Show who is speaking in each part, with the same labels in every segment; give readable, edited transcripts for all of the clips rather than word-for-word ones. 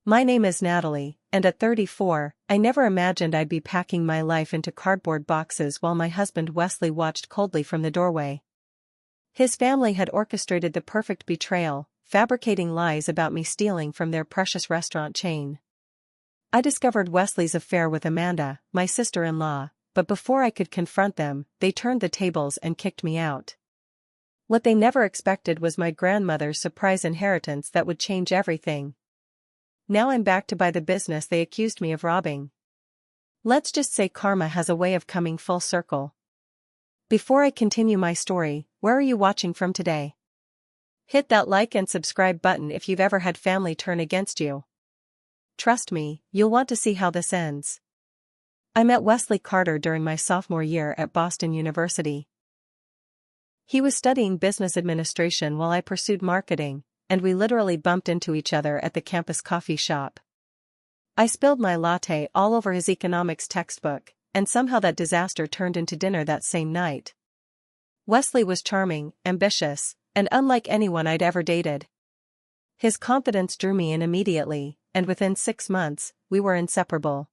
Speaker 1: My name is Natalie, and at 34, I never imagined I'd be packing my life into cardboard boxes while my husband Wesley watched coldly from the doorway. His family had orchestrated the perfect betrayal, fabricating lies about me stealing from their precious restaurant chain. I discovered Wesley's affair with Amanda, my sister-in-law, but before I could confront them, they turned the tables and kicked me out. What they never expected was my grandmother's surprise inheritance that would change everything. Now I'm back to buy the business they accused me of robbing. Let's just say karma has a way of coming full circle. Before I continue my story, where are you watching from today? Hit that like and subscribe button if you've ever had family turn against you. Trust me, you'll want to see how this ends. I met Wesley Carter during my sophomore year at Boston University. He was studying business administration while I pursued marketing, and we literally bumped into each other at the campus coffee shop. I spilled my latte all over his economics textbook, and somehow that disaster turned into dinner that same night. Wesley was charming, ambitious, and unlike anyone I'd ever dated. His confidence drew me in immediately, and within 6 months, we were inseparable.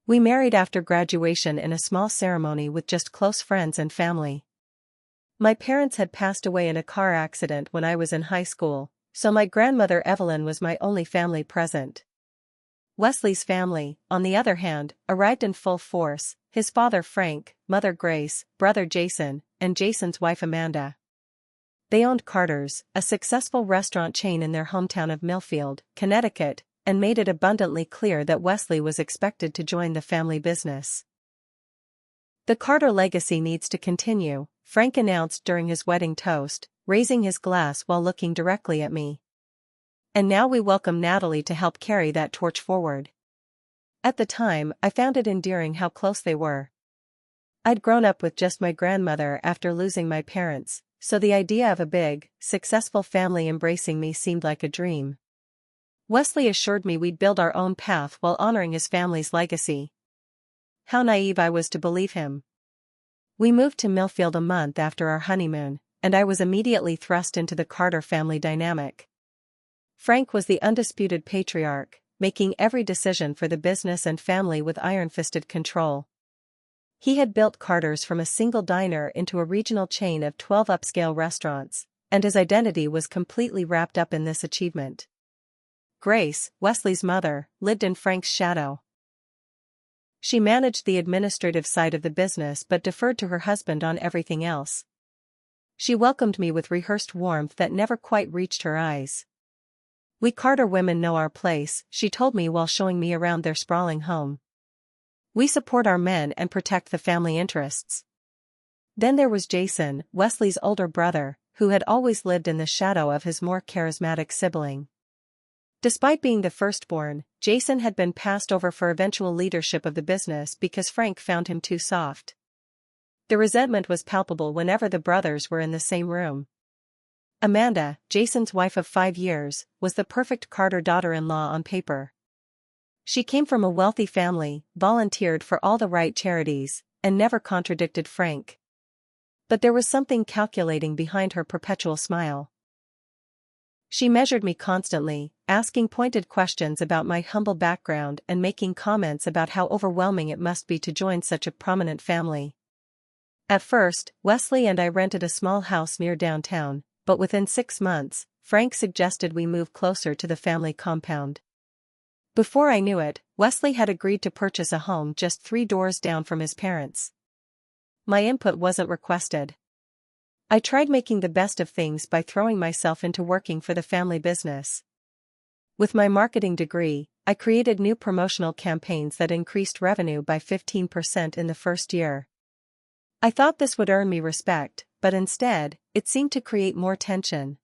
Speaker 1: We married after graduation in a small ceremony with just close friends and family. My parents had passed away in a car accident when I was in high school, so my grandmother Evelyn was my only family present. Wesley's family, on the other hand, arrived in full force: his father Frank, mother Grace, brother Jason, and Jason's wife Amanda. They owned Carter's, a successful restaurant chain in their hometown of Millfield, Connecticut, and made it abundantly clear that Wesley was expected to join the family business. "The Carter legacy needs to continue," Frank announced during his wedding toast, raising his glass while looking directly at me. "And now we welcome Natalie to help carry that torch forward." At the time, I found it endearing how close they were. I'd grown up with just my grandmother after losing my parents, so the idea of a big, successful family embracing me seemed like a dream. Wesley assured me we'd build our own path while honoring his family's legacy. How naive I was to believe him. We moved to Millfield a month after our honeymoon, and I was immediately thrust into the Carter family dynamic. Frank was the undisputed patriarch, making every decision for the business and family with iron-fisted control. He had built Carter's from a single diner into a regional chain of 12 upscale restaurants, and his identity was completely wrapped up in this achievement. Grace, Wesley's mother, lived in Frank's shadow. She managed the administrative side of the business but deferred to her husband on everything else. She welcomed me with rehearsed warmth that never quite reached her eyes. "We Carter women know our place," she told me while showing me around their sprawling home. "We support our men and protect the family interests." Then there was Jason, Wesley's older brother, who had always lived in the shadow of his more charismatic sibling. Despite being the firstborn, Jason had been passed over for eventual leadership of the business because Frank found him too soft. The resentment was palpable whenever the brothers were in the same room. Amanda, Jason's wife of 5 years, was the perfect Carter daughter-in-law on paper. She came from a wealthy family, volunteered for all the right charities, and never contradicted Frank. But there was something calculating behind her perpetual smile. She measured me constantly, asking pointed questions about my humble background and making comments about how overwhelming it must be to join such a prominent family. At first, Wesley and I rented a small house near downtown, but within 6 months, Frank suggested we move closer to the family compound. Before I knew it, Wesley had agreed to purchase a home just 3 doors down from his parents. My input wasn't requested. I tried making the best of things by throwing myself into working for the family business. With my marketing degree, I created new promotional campaigns that increased revenue by 15% in the first year. I thought this would earn me respect, but instead, it seemed to create more tension.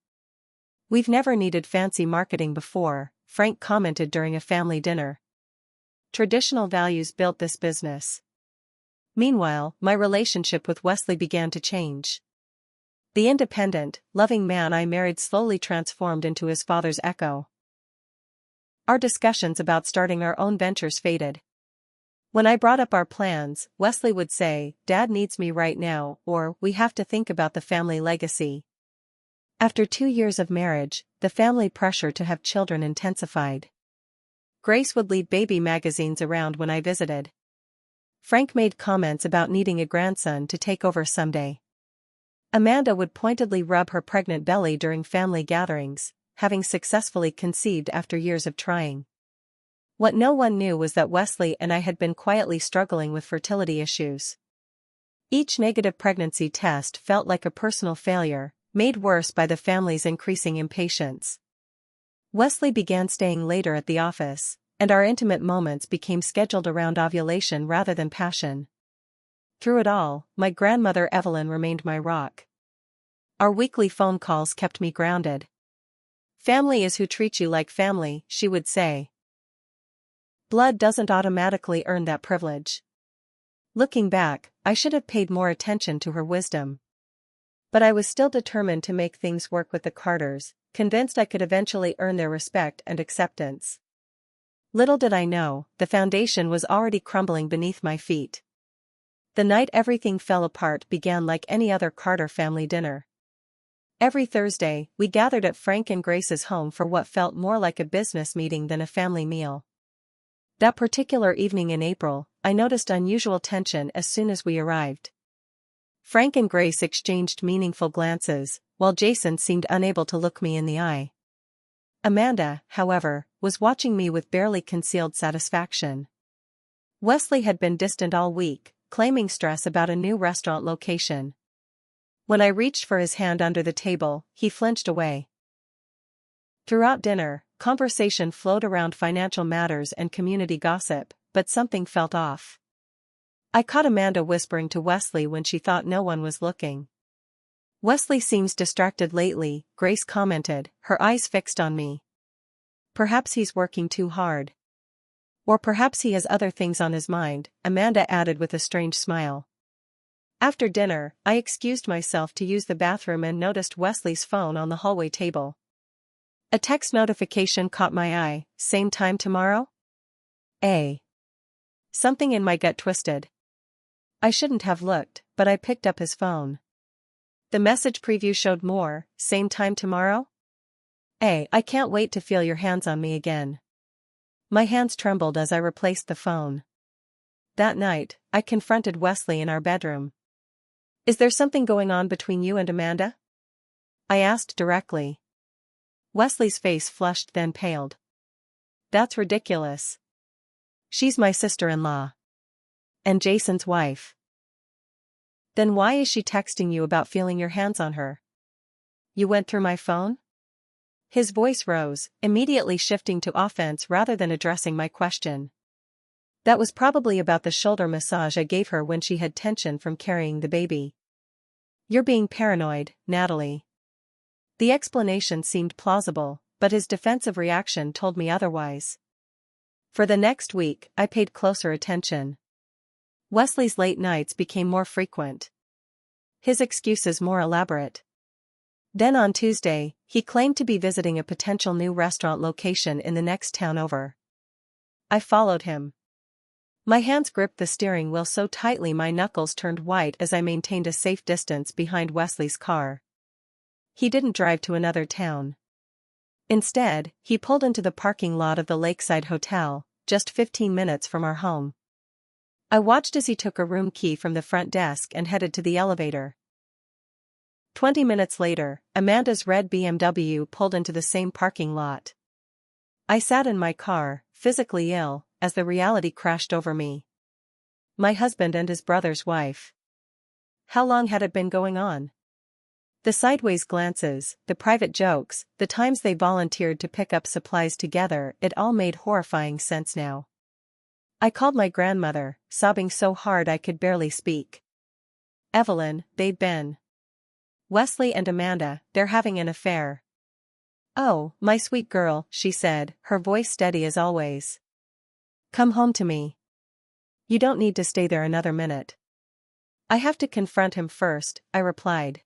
Speaker 1: "We've never needed fancy marketing before," Frank commented during a family dinner. "Traditional values built this business." Meanwhile, my relationship with Wesley began to change. The independent, loving man I married slowly transformed into his father's echo. Our discussions about starting our own ventures faded. When I brought up our plans, Wesley would say, "Dad needs me right now," or "We have to think about the family legacy." After 2 years of marriage, the family pressure to have children intensified. Grace would leave baby magazines around when I visited. Frank made comments about needing a grandson to take over someday. Amanda would pointedly rub her pregnant belly during family gatherings, having successfully conceived after years of trying. What no one knew was that Wesley and I had been quietly struggling with fertility issues. Each negative pregnancy test felt like a personal failure, made worse by the family's increasing impatience. Wesley began staying later at the office, and our intimate moments became scheduled around ovulation rather than passion. Through it all, my grandmother Evelyn remained my rock. Our weekly phone calls kept me grounded. "Family is who treats you like family," she would say. "Blood doesn't automatically earn that privilege." Looking back, I should have paid more attention to her wisdom. But I was still determined to make things work with the Carters, convinced I could eventually earn their respect and acceptance. Little did I know, the foundation was already crumbling beneath my feet. The night everything fell apart began like any other Carter family dinner. Every Thursday, we gathered at Frank and Grace's home for what felt more like a business meeting than a family meal. That particular evening in April, I noticed unusual tension as soon as we arrived. Frank and Grace exchanged meaningful glances, while Jason seemed unable to look me in the eye. Amanda, however, was watching me with barely concealed satisfaction. Wesley had been distant all week, claiming stress about a new restaurant location. When I reached for his hand under the table, he flinched away. Throughout dinner, conversation flowed around financial matters and community gossip, but something felt off. I caught Amanda whispering to Wesley when she thought no one was looking. "Wesley seems distracted lately," Grace commented, her eyes fixed on me. "Perhaps he's working too hard. Or perhaps he has other things on his mind," Amanda added with a strange smile. After dinner, I excused myself to use the bathroom and noticed Wesley's phone on the hallway table. A text notification caught my eye. "Same time tomorrow?" Something in my gut twisted. I shouldn't have looked, but I picked up his phone. The message preview showed more. "Same time tomorrow?" I can't wait to feel your hands on me again." My hands trembled as I replaced the phone. That night, I confronted Wesley in our bedroom. "Is there something going on between you and Amanda?" I asked directly. Wesley's face flushed then paled. "That's ridiculous. She's my sister-in-law. And Jason's wife." "Then why is she texting you about feeling your hands on her?" "You went through my phone?" His voice rose, immediately shifting to offense rather than addressing my question. "That was probably about the shoulder massage I gave her when she had tension from carrying the baby." "You're being paranoid, Natalie." The explanation seemed plausible, but his defensive reaction told me otherwise. For the next week, I paid closer attention. Wesley's late nights became more frequent. His excuses more elaborate. Then on Tuesday, he claimed to be visiting a potential new restaurant location in the next town over. I followed him. My hands gripped the steering wheel so tightly my knuckles turned white as I maintained a safe distance behind Wesley's car. He didn't drive to another town. Instead, he pulled into the parking lot of the Lakeside Hotel, just 15 minutes from our home. I watched as he took a room key from the front desk and headed to the elevator. 20 minutes later, Amanda's red BMW pulled into the same parking lot. I sat in my car, physically ill, as the reality crashed over me. My husband and his brother's wife. How long had it been going on? The sideways glances, the private jokes, the times they volunteered to pick up supplies together, it all made horrifying sense now. I called my grandmother, sobbing so hard I could barely speak. "Evelyn, they've been. Wesley and Amanda, they're having an affair." "Oh, my sweet girl," she said, her voice steady as always. "Come home to me. You don't need to stay there another minute." "I have to confront him first," I replied.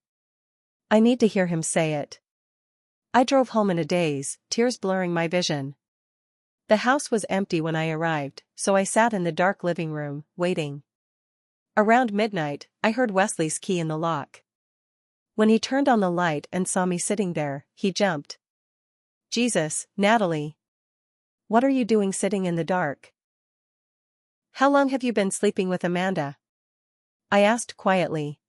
Speaker 1: "I need to hear him say it." I drove home in a daze, tears blurring my vision. The house was empty when I arrived, so I sat in the dark living room, waiting. Around midnight, I heard Wesley's key in the lock. When he turned on the light and saw me sitting there, he jumped. "Jesus, Natalie." What are you doing sitting in the dark? How long have you been sleeping with Amanda? I asked quietly.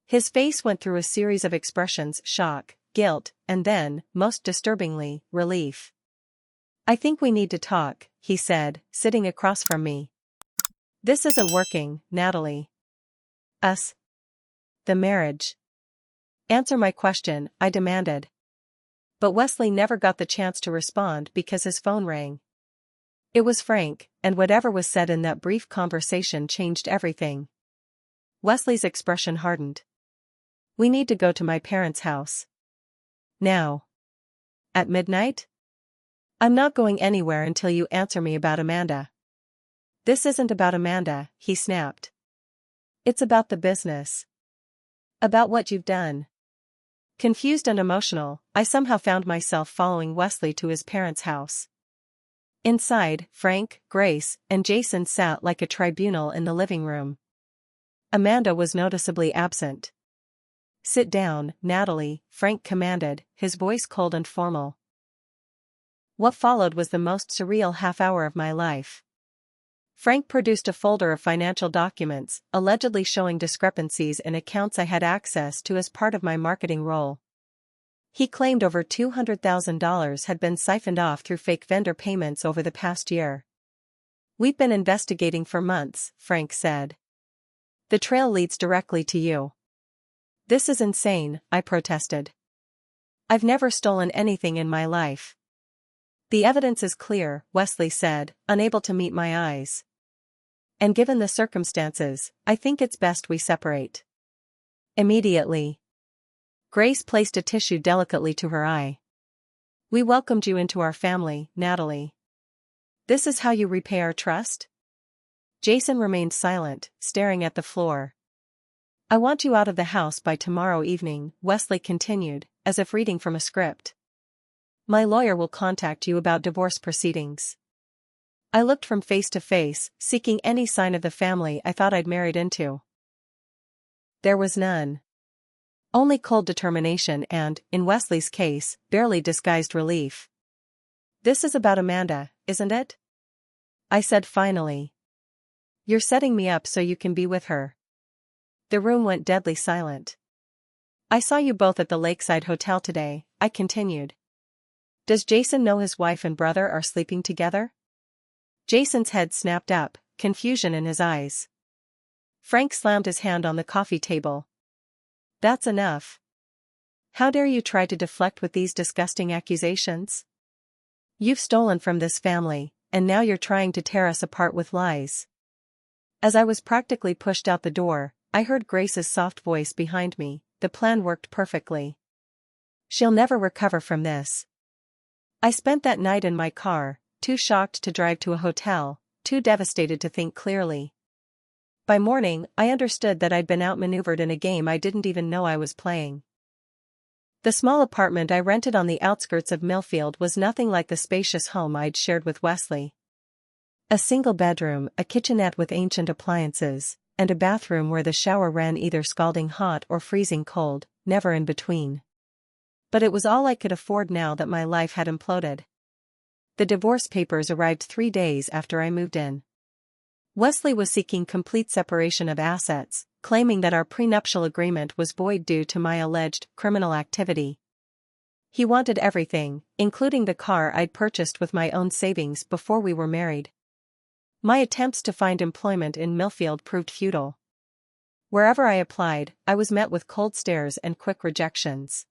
Speaker 1: His face went through a series of expressions: shock, guilt, and then, most disturbingly, relief. I think we need to talk, he said, sitting across from me. This isn't working, Natalie. Us? The marriage. Answer my question, I demanded. But Wesley never got the chance to respond because his phone rang. It was Frank, and whatever was said in that brief conversation changed everything. Wesley's expression hardened. We need to go to my parents' house. Now. At midnight? I'm not going anywhere until you answer me about Amanda. This isn't about Amanda, he snapped. It's about the business. About what you've done. Confused and emotional, I somehow found myself following Wesley to his parents' house. Inside, Frank, Grace, and Jason sat like a tribunal in the living room. Amanda was noticeably absent. Sit down, Natalie, Frank commanded, his voice cold and formal. What followed was the most surreal half-hour of my life. Frank produced a folder of financial documents, allegedly showing discrepancies in accounts I had access to as part of my marketing role. He claimed over $200,000 had been siphoned off through fake vendor payments over the past year. We've been investigating for months, Frank said. The trail leads directly to you. This is insane, I protested. I've never stolen anything in my life. The evidence is clear, Wesley said, unable to meet my eyes. And given the circumstances, I think it's best we separate. Immediately. Grace placed a tissue delicately to her eye. We welcomed you into our family, Natalie. This is how you repay our trust? Jason remained silent, staring at the floor. I want you out of the house by tomorrow evening, Wesley continued, as if reading from a script. My lawyer will contact you about divorce proceedings. I looked from face to face, seeking any sign of the family I thought I'd married into. There was none. Only cold determination and, in Wesley's case, barely disguised relief. This is about Amanda, isn't it? I said finally. You're setting me up so you can be with her. The room went deadly silent. I saw you both at the Lakeside Hotel today, I continued. Does Jason know his wife and brother are sleeping together? Jason's head snapped up, confusion in his eyes. Frank slammed his hand on the coffee table. That's enough. How dare you try to deflect with these disgusting accusations? You've stolen from this family, and now you're trying to tear us apart with lies. As I was practically pushed out the door, I heard Grace's soft voice behind me. The plan worked perfectly. She'll never recover from this. I spent that night in my car, too shocked to drive to a hotel, too devastated to think clearly. By morning, I understood that I'd been outmaneuvered in a game I didn't even know I was playing. The small apartment I rented on the outskirts of Millfield was nothing like the spacious home I'd shared with Wesley. A single bedroom, a kitchenette with ancient appliances, and a bathroom where the shower ran either scalding hot or freezing cold, never in between. But it was all I could afford now that my life had imploded. The divorce papers arrived 3 days after I moved in. Wesley was seeking complete separation of assets, claiming that our prenuptial agreement was void due to my alleged criminal activity. He wanted everything, including the car I'd purchased with my own savings before we were married. My attempts to find employment in Millfield proved futile. Wherever I applied, I was met with cold stares and quick rejections.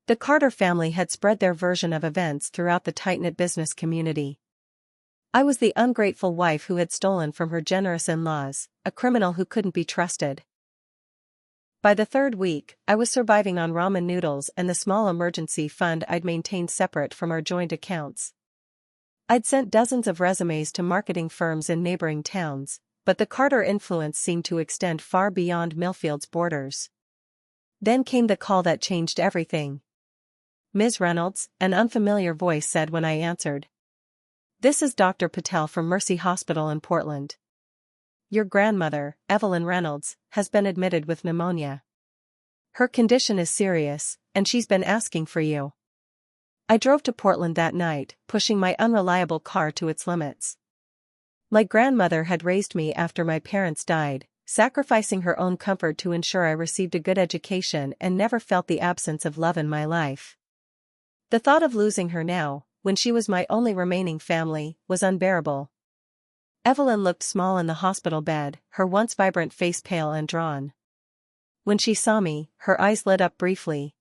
Speaker 1: The Carter family had spread their version of events throughout the tight-knit business community. I was the ungrateful wife who had stolen from her generous in-laws, a criminal who couldn't be trusted. By the 3rd week, I was surviving on ramen noodles and the small emergency fund I'd maintained separate from our joint accounts. I'd sent dozens of resumes to marketing firms in neighboring towns, but the Carter influence seemed to extend far beyond Millfield's borders. Then came the call that changed everything. Ms. Reynolds, an unfamiliar voice said when I answered. This is Dr. Patel from Mercy Hospital in Portland. Your grandmother, Evelyn Reynolds, has been admitted with pneumonia. Her condition is serious, and she's been asking for you. I drove to Portland that night, pushing my unreliable car to its limits. My grandmother had raised me after my parents died, sacrificing her own comfort to ensure I received a good education and never felt the absence of love in my life. The thought of losing her now, when she was my only remaining family, was unbearable. Evelyn looked small in the hospital bed, her once vibrant face pale and drawn. When she saw me, her eyes lit up briefly.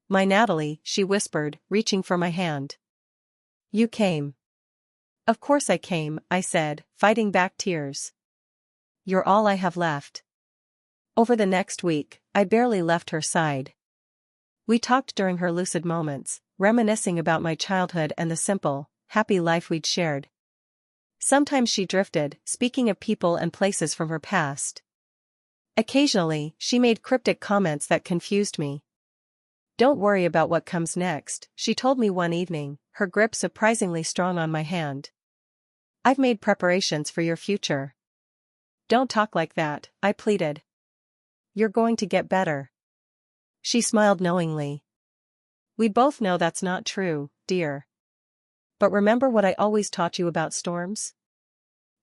Speaker 1: "My Natalie," she whispered, reaching for my hand. "You came." "Of course I came," I said, fighting back tears. "You're all I have left." Over the next week, I barely left her side. We talked during her lucid moments, reminiscing about my childhood and the simple, happy life we'd shared. Sometimes she drifted, speaking of people and places from her past. Occasionally, she made cryptic comments that confused me. "Don't worry about what comes next," she told me one evening, her grip surprisingly strong on my hand. "I've made preparations for your future." "Don't talk like that," I pleaded. "You're going to get better." She smiled knowingly. "We both know that's not true, dear. But remember what I always taught you about storms?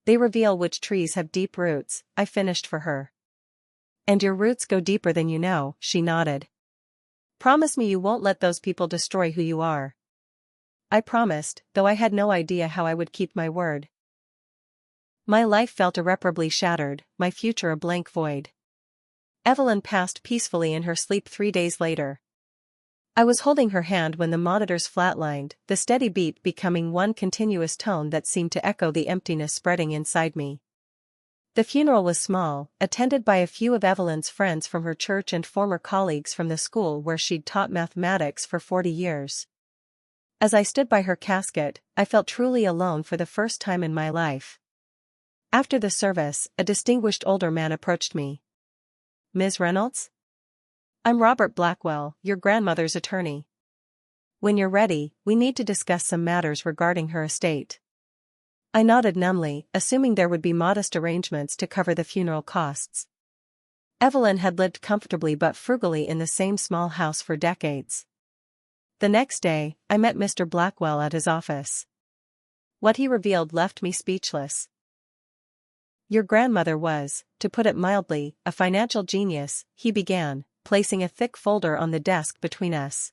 Speaker 1: They reveal which trees have deep roots," I finished for her. "And your roots go deeper than you know," she nodded. "Promise me you won't let those people destroy who you are." I promised, though I had no idea how I would keep my word. My life felt irreparably shattered, my future a blank void. Evelyn passed peacefully in her sleep 3 days later. I was holding her hand when the monitors flatlined, the steady beat becoming one continuous tone that seemed to echo the emptiness spreading inside me. The funeral was small, attended by a few of Evelyn's friends from her church and former colleagues from the school where she'd taught mathematics for 40 years. As I stood by her casket, I felt truly alone for the first time in my life. After the service, a distinguished older man approached me. "Ms. Reynolds? I'm Robert Blackwell, your grandmother's attorney. When you're ready, we need to discuss some matters regarding her estate." I nodded numbly, assuming there would be modest arrangements to cover the funeral costs. Evelyn had lived comfortably but frugally in the same small house for decades. The next day, I met Mr. Blackwell at his office. What he revealed left me speechless. "Your grandmother was, to put it mildly, a financial genius," he began, placing a thick folder on the desk between us.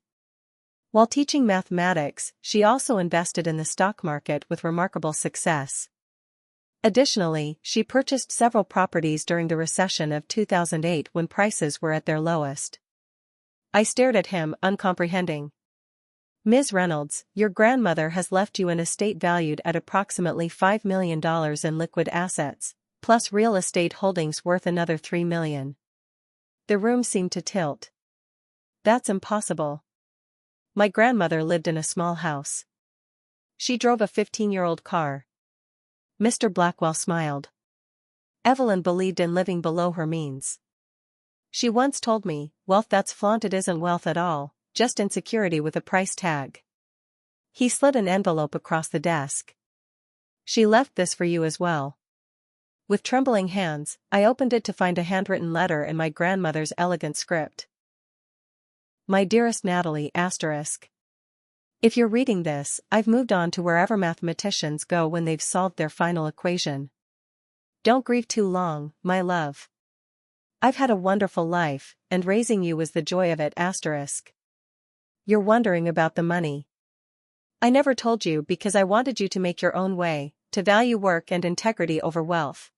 Speaker 1: "While teaching mathematics, she also invested in the stock market with remarkable success. Additionally, she purchased several properties during the recession of 2008 when prices were at their lowest." I stared at him, uncomprehending. "Ms. Reynolds, your grandmother has left you an estate valued at approximately $5 million in liquid assets, plus real estate holdings worth another $3 million. The room seemed to tilt. "That's impossible. My grandmother lived in a small house. She drove a 15-year-old car." Mr. Blackwell smiled. "Evelyn believed in living below her means. She once told me, wealth that's flaunted isn't wealth at all, just insecurity with a price tag." He slid an envelope across the desk. "She left this for you as well." With trembling hands, I opened it to find a handwritten letter in my grandmother's elegant script. "My dearest Natalie **. If you're reading this, I've moved on to wherever mathematicians go when they've solved their final equation. Don't grieve too long, my love. I've had a wonderful life, and raising you was the joy of it *. You're wondering about the money. I never told you because I wanted you to make your own way, to value work and integrity over wealth.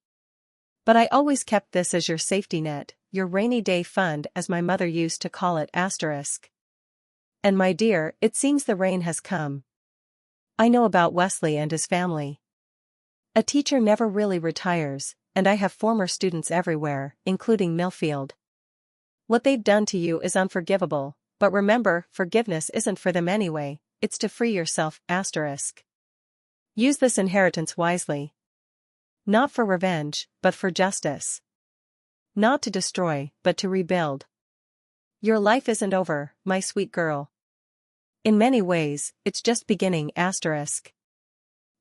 Speaker 1: But I always kept this as your safety net, your rainy day fund as my mother used to call it *. And my dear, it seems the rain has come. I know about Wesley and his family. A teacher never really retires, and I have former students everywhere, including Millfield. What they've done to you is unforgivable, but remember, forgiveness isn't for them anyway, it's to free yourself *. Use this inheritance wisely. Not for revenge, but for justice. Not to destroy, but to rebuild. Your life isn't over, my sweet girl. In many ways, it's just beginning *.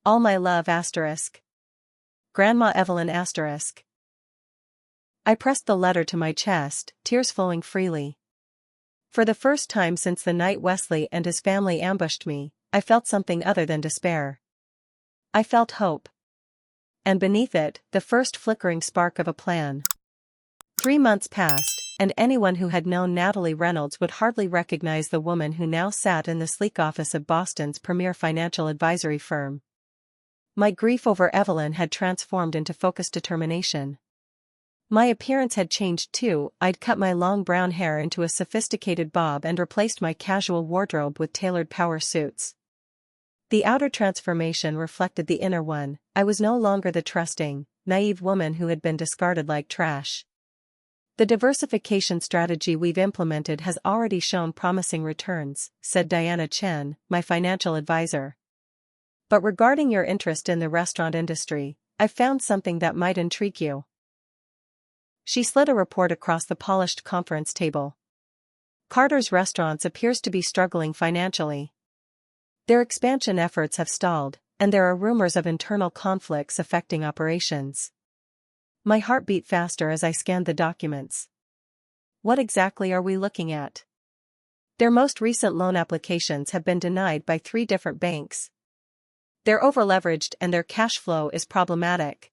Speaker 1: All my love *. Grandma Evelyn *. I pressed the letter to my chest, tears flowing freely. For the first time since the night Wesley and his family ambushed me, I felt something other than despair. I felt hope. And beneath it, the first flickering spark of a plan. 3 months passed, and anyone who had known Natalie Reynolds would hardly recognize the woman who now sat in the sleek office of Boston's premier financial advisory firm. My grief over Evelyn had transformed into focused determination. My appearance had changed too. I'd cut my long brown hair into a sophisticated bob and replaced my casual wardrobe with tailored power suits. The outer transformation reflected the inner one. I was no longer the trusting, naive woman who had been discarded like trash. The diversification strategy we've implemented has already shown promising returns, said Diana Chen, my financial advisor. But regarding your interest in the restaurant industry, I've found something that might intrigue you. She slid a report across the polished conference table. Carter's Restaurants appears to be struggling financially. Their expansion efforts have stalled, and there are rumors of internal conflicts affecting operations. My heart beat faster as I scanned the documents. What exactly are we looking at? Their most recent loan applications have been denied by 3 different banks. They're overleveraged and their cash flow is problematic.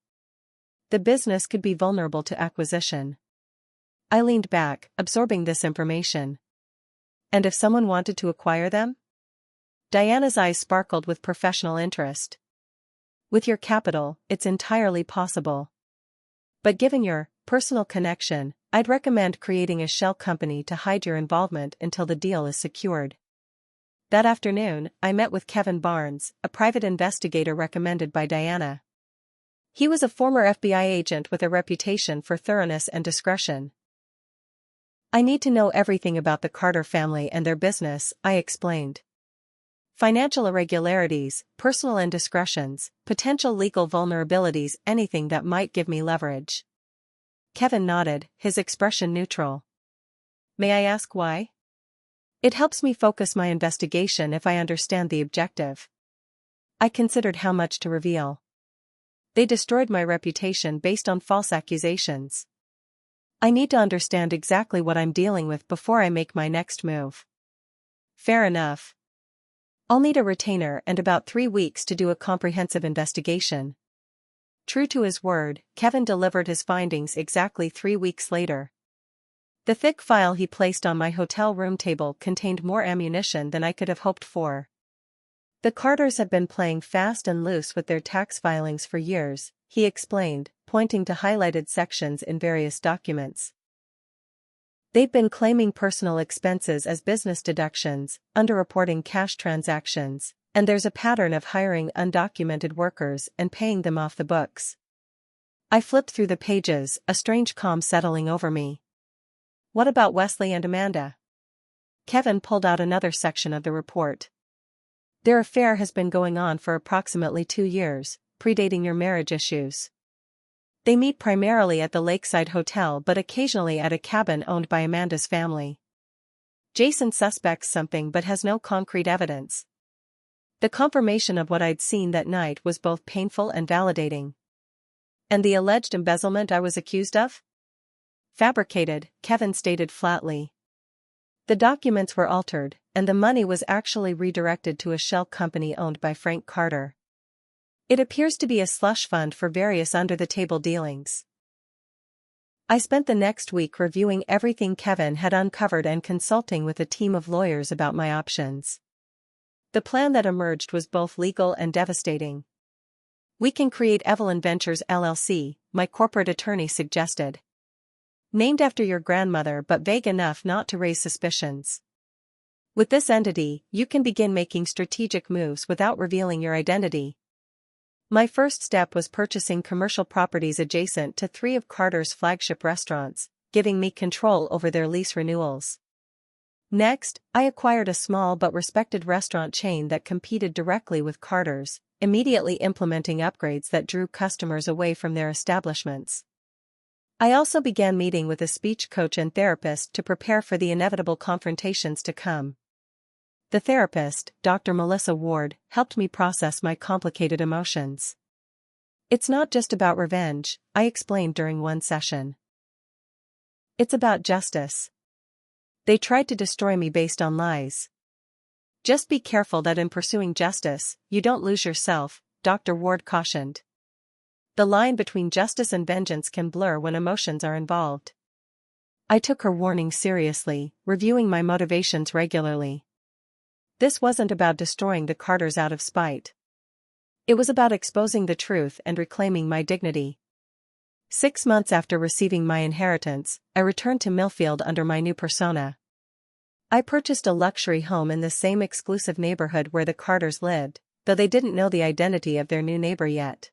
Speaker 1: The business could be vulnerable to acquisition. I leaned back, absorbing this information. And if someone wanted to acquire them? Diana's eyes sparkled with professional interest. With your capital, it's entirely possible. But given your personal connection, I'd recommend creating a shell company to hide your involvement until the deal is secured. That afternoon, I met with Kevin Barnes, a private investigator recommended by Diana. He was a former FBI agent with a reputation for thoroughness and discretion. I need to know everything about the Carter family and their business, I explained. Financial irregularities, personal indiscretions, potential legal vulnerabilities, anything that might give me leverage. Kevin nodded, his expression neutral. May I ask why? It helps me focus my investigation if I understand the objective. I considered how much to reveal. They destroyed my reputation based on false accusations. I need to understand exactly what I'm dealing with before I make my next move. Fair enough. I'll need a retainer and about 3 weeks to do a comprehensive investigation. True to his word, Kevin delivered his findings exactly 3 weeks later. The thick file he placed on my hotel room table contained more ammunition than I could have hoped for. The Carters have been playing fast and loose with their tax filings for years, he explained, pointing to highlighted sections in various documents. They've been claiming personal expenses as business deductions, underreporting cash transactions, and there's a pattern of hiring undocumented workers and paying them off the books. I flipped through the pages, a strange calm settling over me. What about Wesley and Amanda? Kevin pulled out another section of the report. Their affair has been going on for approximately 2 years, predating your marriage issues. They meet primarily at the Lakeside Hotel but occasionally at a cabin owned by Amanda's family. Jason suspects something but has no concrete evidence. The confirmation of what I'd seen that night was both painful and validating. And the alleged embezzlement I was accused of? Fabricated, Kevin stated flatly. The documents were altered, and the money was actually redirected to a shell company owned by Frank Carter. It appears to be a slush fund for various under-the-table dealings. I spent the next week reviewing everything Kevin had uncovered and consulting with a team of lawyers about my options. The plan that emerged was both legal and devastating. We can create Evelyn Ventures LLC, my corporate attorney suggested. Named after your grandmother but vague enough not to raise suspicions. With this entity, you can begin making strategic moves without revealing your identity. My first step was purchasing commercial properties adjacent to 3 of Carter's flagship restaurants, giving me control over their lease renewals. Next, I acquired a small but respected restaurant chain that competed directly with Carter's, immediately implementing upgrades that drew customers away from their establishments. I also began meeting with a speech coach and therapist to prepare for the inevitable confrontations to come. The therapist, Dr. Melissa Ward, helped me process my complicated emotions. It's not just about revenge, I explained during one session. It's about justice. They tried to destroy me based on lies. Just be careful that in pursuing justice, you don't lose yourself, Dr. Ward cautioned. The line between justice and vengeance can blur when emotions are involved. I took her warning seriously, reviewing my motivations regularly. This wasn't about destroying the Carters out of spite. It was about exposing the truth and reclaiming my dignity. 6 months after receiving my inheritance, I returned to Millfield under my new persona. I purchased a luxury home in the same exclusive neighborhood where the Carters lived, though they didn't know the identity of their new neighbor yet.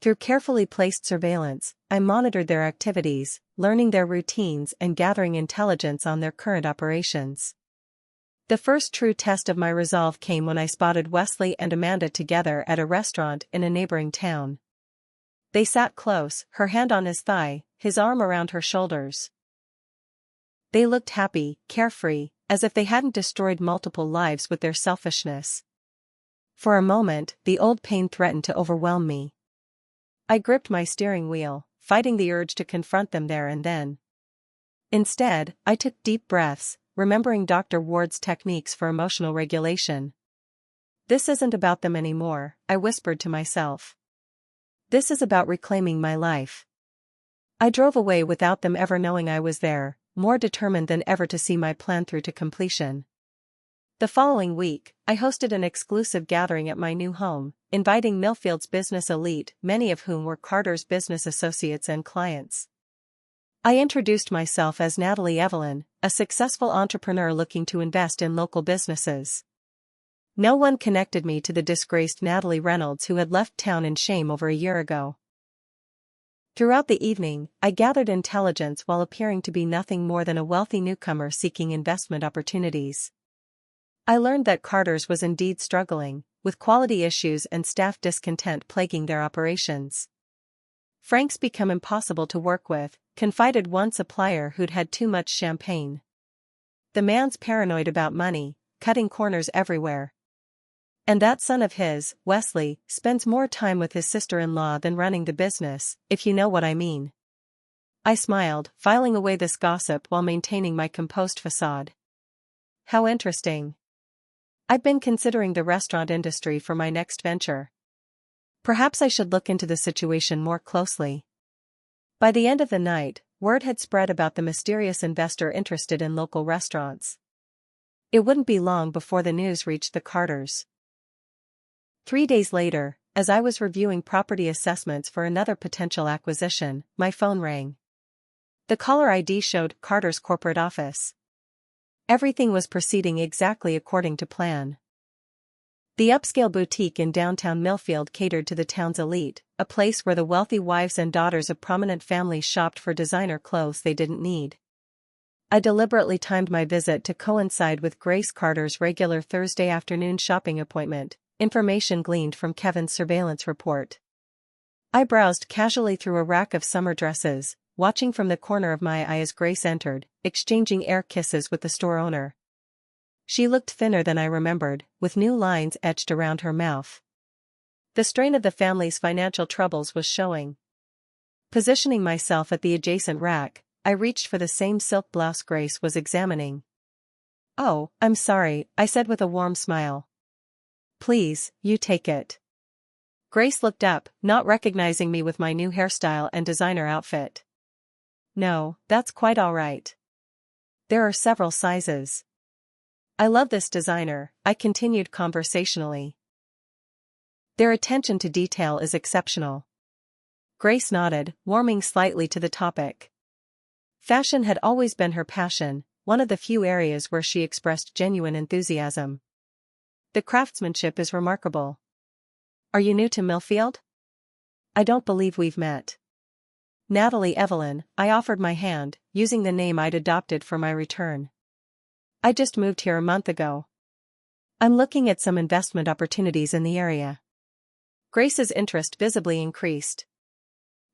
Speaker 1: Through carefully placed surveillance, I monitored their activities, learning their routines and gathering intelligence on their current operations. The first true test of my resolve came when I spotted Wesley and Amanda together at a restaurant in a neighboring town. They sat close, her hand on his thigh, his arm around her shoulders. They looked happy, carefree, as if they hadn't destroyed multiple lives with their selfishness. For a moment, the old pain threatened to overwhelm me. I gripped my steering wheel, fighting the urge to confront them there and then. Instead, I took deep breaths, remembering Dr. Ward's techniques for emotional regulation. This isn't about them anymore, I whispered to myself. This is about reclaiming my life. I drove away without them ever knowing I was there, more determined than ever to see my plan through to completion. The following week, I hosted an exclusive gathering at my new home, inviting Millfield's business elite, many of whom were Carter's business associates and clients. I introduced myself as Natalie Evelyn, a successful entrepreneur looking to invest in local businesses. No one connected me to the disgraced Natalie Reynolds who had left town in shame over a year ago. Throughout the evening, I gathered intelligence while appearing to be nothing more than a wealthy newcomer seeking investment opportunities. I learned that Carter's was indeed struggling, with quality issues and staff discontent plaguing their operations. Frank's become impossible to work with, confided one supplier who'd had too much champagne. The man's paranoid about money, cutting corners everywhere. And that son of his, Wesley, spends more time with his sister-in-law than running the business, if you know what I mean. I smiled, filing away this gossip while maintaining my composed facade. How interesting. I've been considering the restaurant industry for my next venture. Perhaps I should look into the situation more closely. By the end of the night, word had spread about the mysterious investor interested in local restaurants. It wouldn't be long before the news reached the Carters. 3 days later, as I was reviewing property assessments for another potential acquisition, my phone rang. The caller ID showed Carter's corporate office. Everything was proceeding exactly according to plan. The upscale boutique in downtown Millfield catered to the town's elite, a place where the wealthy wives and daughters of prominent families shopped for designer clothes they didn't need. I deliberately timed my visit to coincide with Grace Carter's regular Thursday afternoon shopping appointment, information gleaned from Kevin's surveillance report. I browsed casually through a rack of summer dresses, watching from the corner of my eye as Grace entered, exchanging air kisses with the store owner. She looked thinner than I remembered, with new lines etched around her mouth. The strain of the family's financial troubles was showing. Positioning myself at the adjacent rack, I reached for the same silk blouse Grace was examining. "Oh, I'm sorry," I said with a warm smile. "Please, you take it." Grace looked up, not recognizing me with my new hairstyle and designer outfit. "No, that's quite all right. There are several sizes." "I love this designer," I continued conversationally. "Their attention to detail is exceptional." Grace nodded, warming slightly to the topic. Fashion had always been her passion, one of the few areas where she expressed genuine enthusiasm. "The craftsmanship is remarkable. Are you new to Millfield?" "I don't believe we've met." "Natalie Evelyn," I offered my hand, using the name I'd adopted for my return. "I just moved here a month ago. I'm looking at some investment opportunities in the area." Grace's interest visibly increased.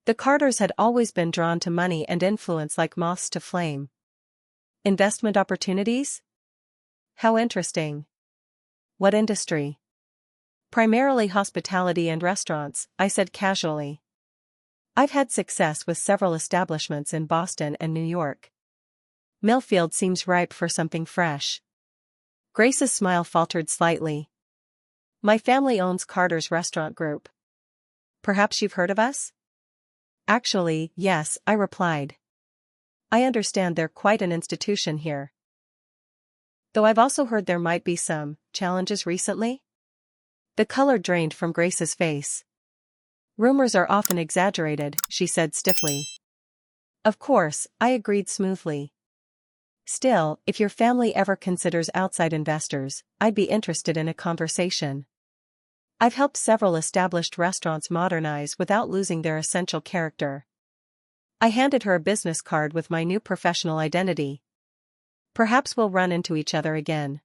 Speaker 1: The Carters had always been drawn to money and influence like moths to flame. "Investment opportunities? How interesting. What industry?" "Primarily hospitality and restaurants," I said casually. "I've had success with several establishments in Boston and New York." Millfield seems ripe for something fresh. Grace's smile faltered slightly. My family owns Carter's Restaurant Group. Perhaps you've heard of us? Actually, yes, I replied. I understand they're quite an institution here. Though I've also heard there might be some challenges recently? The color drained from Grace's face. Rumors are often exaggerated, she said stiffly. Of course, I agreed smoothly. Still, if your family ever considers outside investors, I'd be interested in a conversation. I've helped several established restaurants modernize without losing their essential character. I handed her a business card with my new professional identity. Perhaps we'll run into each other again.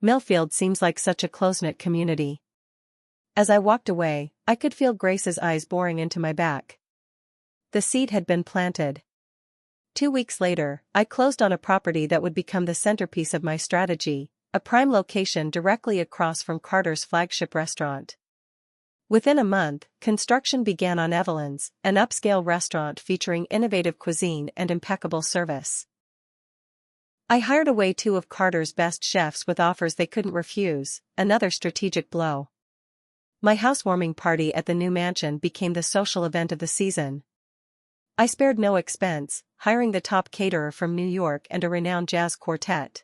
Speaker 1: Millfield seems like such a close-knit community. As I walked away, I could feel Grace's eyes boring into my back. The seed had been planted. 2 weeks later, I closed on a property that would become the centerpiece of my strategy, a prime location directly across from Carter's flagship restaurant. Within a month, construction began on Evelyn's, an upscale restaurant featuring innovative cuisine and impeccable service. I hired away 2 of Carter's best chefs with offers they couldn't refuse, another strategic blow. My housewarming party at the new mansion became the social event of the season. I spared no expense, hiring the top caterer from New York and a renowned jazz quartet.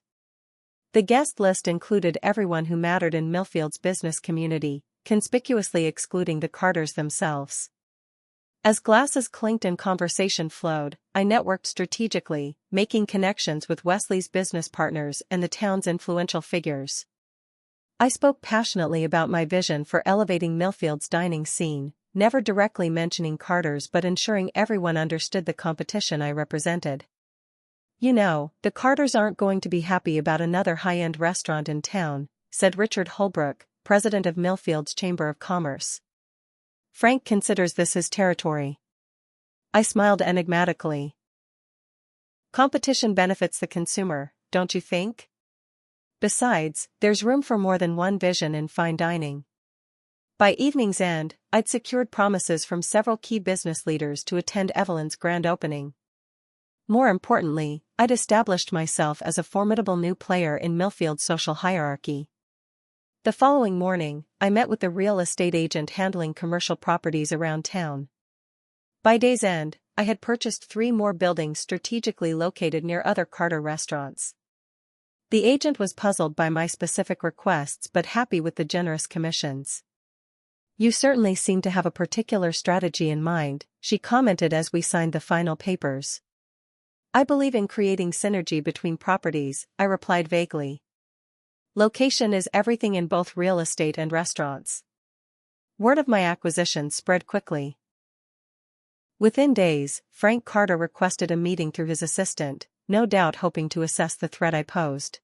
Speaker 1: The guest list included everyone who mattered in Millfield's business community, conspicuously excluding the Carters themselves. As glasses clinked and conversation flowed, I networked strategically, making connections with Wesley's business partners and the town's influential figures. I spoke passionately about my vision for elevating Millfield's dining scene, never directly mentioning Carter's but ensuring everyone understood the competition I represented. You know, the Carters aren't going to be happy about another high-end restaurant in town, said Richard Holbrook, president of Millfield's Chamber of Commerce. Frank considers this his territory. I smiled enigmatically. Competition benefits the consumer, don't you think? Besides, there's room for more than one vision in fine dining. By evening's end, I'd secured promises from several key business leaders to attend Evelyn's grand opening. More importantly, I'd established myself as a formidable new player in Millfield's social hierarchy. The following morning, I met with the real estate agent handling commercial properties around town. By day's end, I had purchased 3 more buildings strategically located near other Carter restaurants. The agent was puzzled by my specific requests but happy with the generous commissions. You certainly seem to have a particular strategy in mind, she commented as we signed the final papers. I believe in creating synergy between properties, I replied vaguely. Location is everything in both real estate and restaurants. Word of my acquisition spread quickly. Within days, Frank Carter requested a meeting through his assistant, no doubt hoping to assess the threat I posed.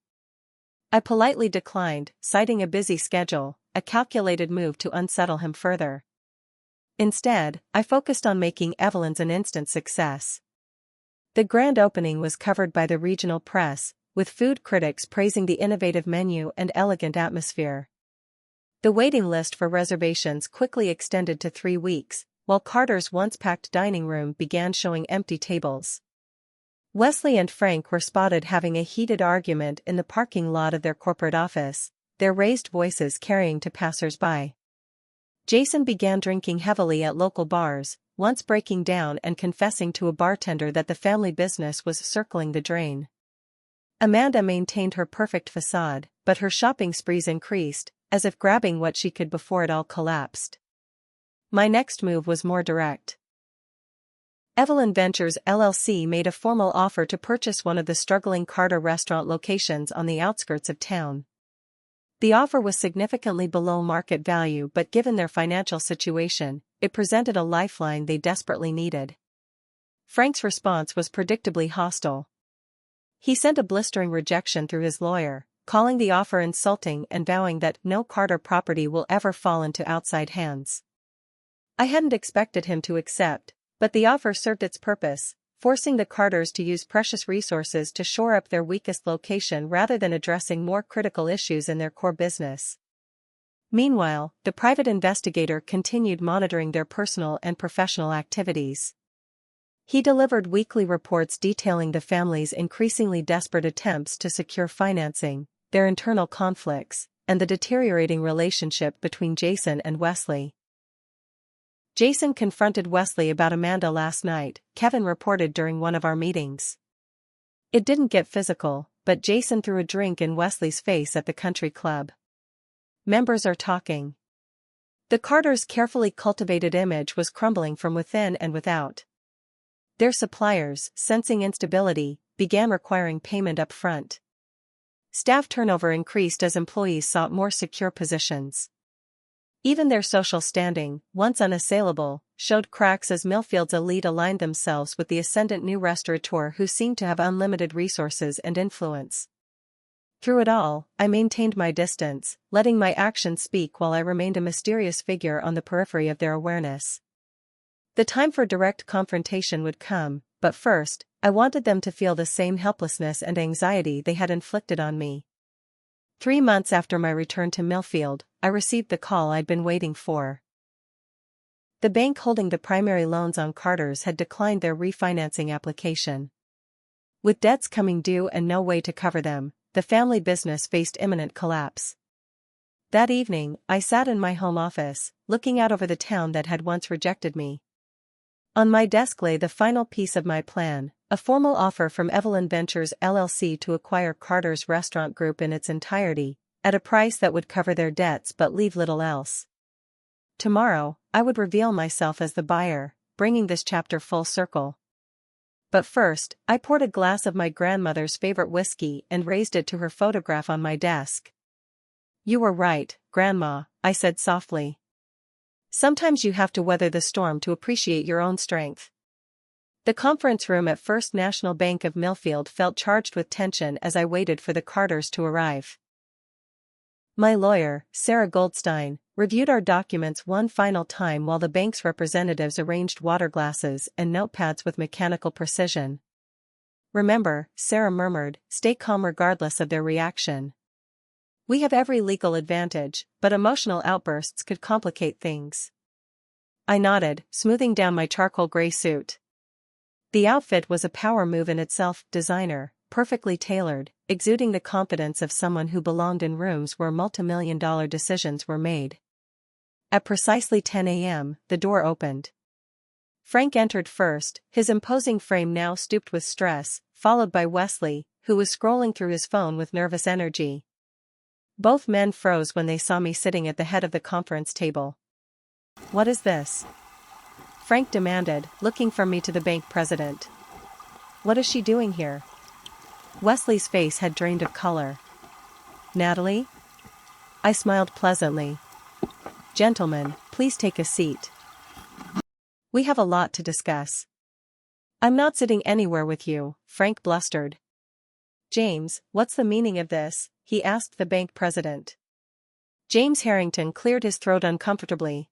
Speaker 1: I politely declined, citing a busy schedule, a calculated move to unsettle him further. Instead, I focused on making Evelyn's an instant success. The grand opening was covered by the regional press, with food critics praising the innovative menu and elegant atmosphere. The waiting list for reservations quickly extended to 3 weeks, while Carter's once-packed dining room began showing empty tables. Wesley and Frank were spotted having a heated argument in the parking lot of their corporate office, their raised voices carrying to passers-by. Jason began drinking heavily at local bars, once breaking down and confessing to a bartender that the family business was circling the drain. Amanda maintained her perfect facade, but her shopping sprees increased, as if grabbing what she could before it all collapsed. My next move was more direct. Evelyn Ventures LLC made a formal offer to purchase one of the struggling Carter restaurant locations on the outskirts of town. The offer was significantly below market value, but given their financial situation, it presented a lifeline they desperately needed. Frank's response was predictably hostile. He sent a blistering rejection through his lawyer, calling the offer insulting and vowing that no Carter property will ever fall into outside hands. I hadn't expected him to accept, but the offer served its purpose, forcing the Carters to use precious resources to shore up their weakest location rather than addressing more critical issues in their core business. Meanwhile, the private investigator continued monitoring their personal and professional activities. He delivered weekly reports detailing the family's increasingly desperate attempts to secure financing, their internal conflicts, and the deteriorating relationship between Jason and Wesley. Jason confronted Wesley about Amanda last night, Kevin reported during one of our meetings. It didn't get physical, but Jason threw a drink in Wesley's face at the country club. Members are talking. The Carters' carefully cultivated image was crumbling from within and without. Their suppliers, sensing instability, began requiring payment up front. Staff turnover increased as employees sought more secure positions. Even their social standing, once unassailable, showed cracks as Millfield's elite aligned themselves with the ascendant new restaurateur who seemed to have unlimited resources and influence. Through it all, I maintained my distance, letting my actions speak while I remained a mysterious figure on the periphery of their awareness. The time for direct confrontation would come, but first, I wanted them to feel the same helplessness and anxiety they had inflicted on me. 3 months after my return to Millfield, I received the call I'd been waiting for. The bank holding the primary loans on Carters had declined their refinancing application. With debts coming due and no way to cover them, the family business faced imminent collapse. That evening, I sat in my home office, looking out over the town that had once rejected me. On my desk lay the final piece of my plan, a formal offer from Evelyn Ventures LLC to acquire Carter's restaurant group in its entirety, at a price that would cover their debts but leave little else. Tomorrow, I would reveal myself as the buyer, bringing this chapter full circle. But first, I poured a glass of my grandmother's favorite whiskey and raised it to her photograph on my desk. "You were right, Grandma," I said softly. "Sometimes you have to weather the storm to appreciate your own strength." The conference room at First National Bank of Millfield felt charged with tension as I waited for the Carters to arrive. My lawyer, Sarah Goldstein, reviewed our documents one final time while the bank's representatives arranged water glasses and notepads with mechanical precision. "Remember," Sarah murmured, "stay calm regardless of their reaction. We have every legal advantage, but emotional outbursts could complicate things." I nodded, smoothing down my charcoal gray suit. The outfit was a power move in itself, designer, perfectly tailored, exuding the confidence of someone who belonged in rooms where multimillion-dollar decisions were made. At precisely 10 a.m., the door opened. Frank entered first, his imposing frame now stooped with stress, followed by Wesley, who was scrolling through his phone with nervous energy. Both men froze when they saw me sitting at the head of the conference table. "What is this?" Frank demanded, looking from me to the bank president. "What is she doing here?" Wesley's face had drained of color. "Natalie?" I smiled pleasantly. "Gentlemen, please take a seat. We have a lot to discuss." "I'm not sitting anywhere with you," Frank blustered. "James, what's the meaning of this?" he asked the bank president. James Harrington cleared his throat uncomfortably.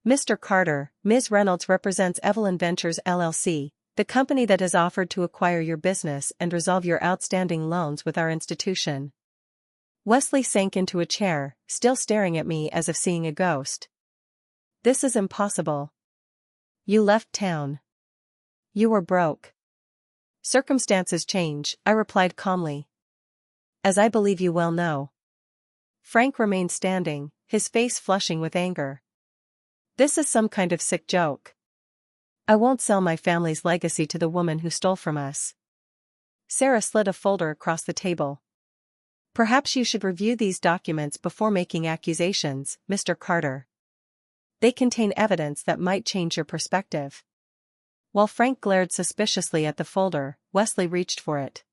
Speaker 1: "Mr. Carter, Ms. Reynolds represents Evelyn Ventures LLC, the company that has offered to acquire your business and resolve your outstanding loans with our institution." Wesley sank into a chair, still staring at me as if seeing a ghost. "This is impossible. You left town. You were broke." "Circumstances change," I replied calmly. "As I believe you well know." Frank remained standing, his face flushing with anger. "This is some kind of sick joke. I won't sell my family's legacy to the woman who stole from us." Sarah slid a folder across the table. "Perhaps you should review these documents before making accusations, Mr. Carter. They contain evidence that might change your perspective." While Frank glared suspiciously at the folder, Wesley reached for it.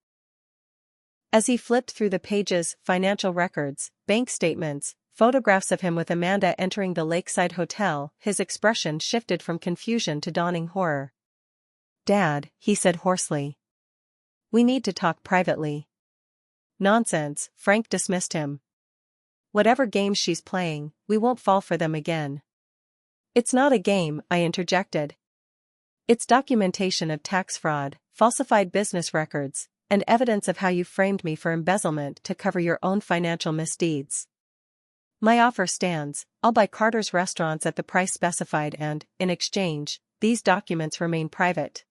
Speaker 1: As he flipped through the pages, financial records, bank statements, photographs of him with Amanda entering the Lakeside Hotel, his expression shifted from confusion to dawning horror. "Dad," he said hoarsely. "We need to talk privately." "Nonsense," Frank dismissed him. "Whatever games she's playing, we won't fall for them again." "It's not a game," I interjected. "It's documentation of tax fraud, falsified business records, and evidence of how you framed me for embezzlement to cover your own financial misdeeds. My offer stands. I'll buy Carter's restaurants at the price specified and, in exchange, these documents remain private.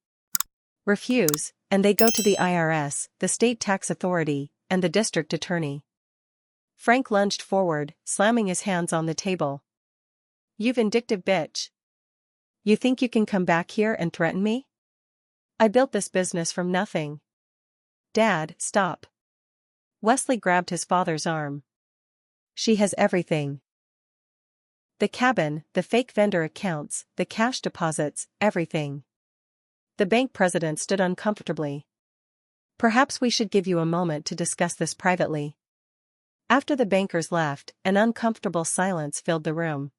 Speaker 1: Refuse, and they go to the IRS, the state tax authority, and the district attorney. Frank lunged forward, slamming his hands on the table. You vindictive bitch. You think you can come back here and threaten me? I built this business from nothing. Dad, stop. Wesley grabbed his father's arm. She has everything. The cabin, the fake vendor accounts, the cash deposits, everything. The bank president stood uncomfortably. Perhaps we should give you a moment to discuss this privately. After the bankers left, an uncomfortable silence filled the room.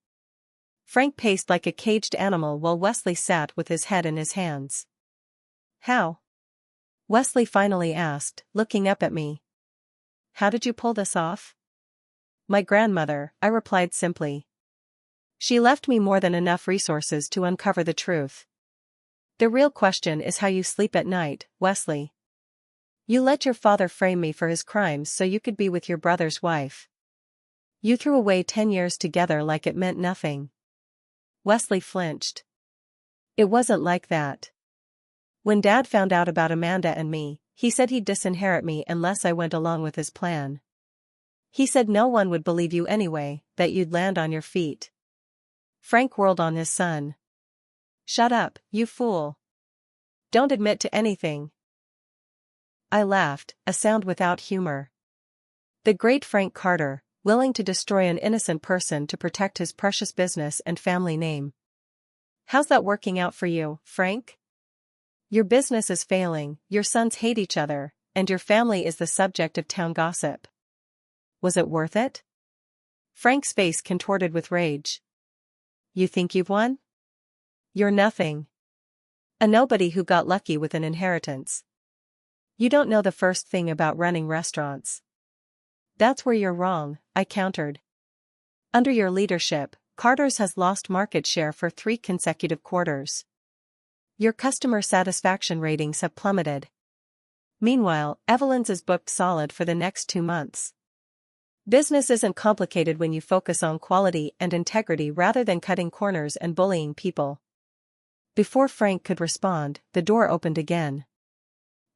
Speaker 1: Frank paced like a caged animal while Wesley sat with his head in his hands. How? Wesley finally asked, looking up at me. How did you pull this off? My grandmother, I replied simply. She left me more than enough resources to uncover the truth. The real question is how you sleep at night, Wesley. You let your father frame me for his crimes so you could be with your brother's wife. You threw away 10 years together like it meant nothing. Wesley flinched. It wasn't like that. When Dad found out about Amanda and me, he said he'd disinherit me unless I went along with his plan. He said no one would believe you anyway, that you'd land on your feet. Frank whirled on his son. Shut up, you fool. Don't admit to anything. I laughed, a sound without humor. The great Frank Carter, willing to destroy an innocent person to protect his precious business and family name. How's that working out for you, Frank? Your business is failing, your sons hate each other, and your family is the subject of town gossip. Was it worth it? Frank's face contorted with rage. You think you've won? You're nothing. A nobody who got lucky with an inheritance. You don't know the first thing about running restaurants. That's where you're wrong, I countered. Under your leadership, Carter's has lost market share for 3 consecutive quarters. Your customer satisfaction ratings have plummeted. Meanwhile, Evelyn's is booked solid for the next 2 months. Business isn't complicated when you focus on quality and integrity rather than cutting corners and bullying people. Before Frank could respond, the door opened again.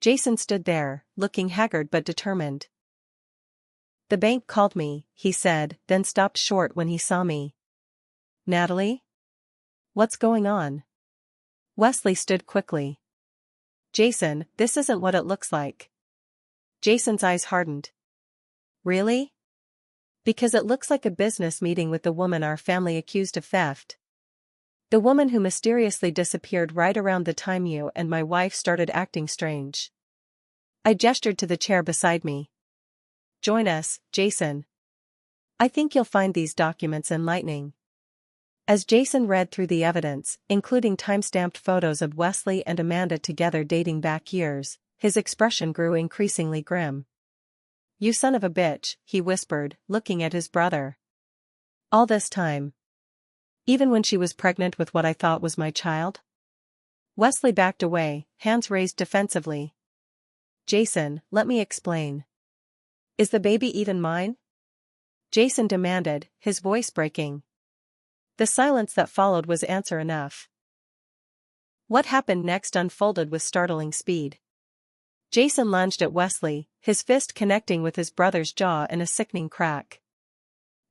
Speaker 1: Jason stood there, looking haggard but determined. The bank called me, he said, then stopped short when he saw me. Natalie? What's going on? Wesley stood quickly. Jason, this isn't what it looks like. Jason's eyes hardened. Really? Because it looks like a business meeting with the woman our family accused of theft. The woman who mysteriously disappeared right around the time you and my wife started acting strange. I gestured to the chair beside me. Join us, Jason. I think you'll find these documents enlightening. As Jason read through the evidence, including time-stamped photos of Wesley and Amanda together dating back years, his expression grew increasingly grim. You son of a bitch, he whispered, looking at his brother. All this time. Even when she was pregnant with what I thought was my child? Wesley backed away, hands raised defensively. Jason, let me explain. Is the baby even mine? Jason demanded, his voice breaking. The silence that followed was answer enough. What happened next unfolded with startling speed. Jason lunged at Wesley, his fist connecting with his brother's jaw in a sickening crack.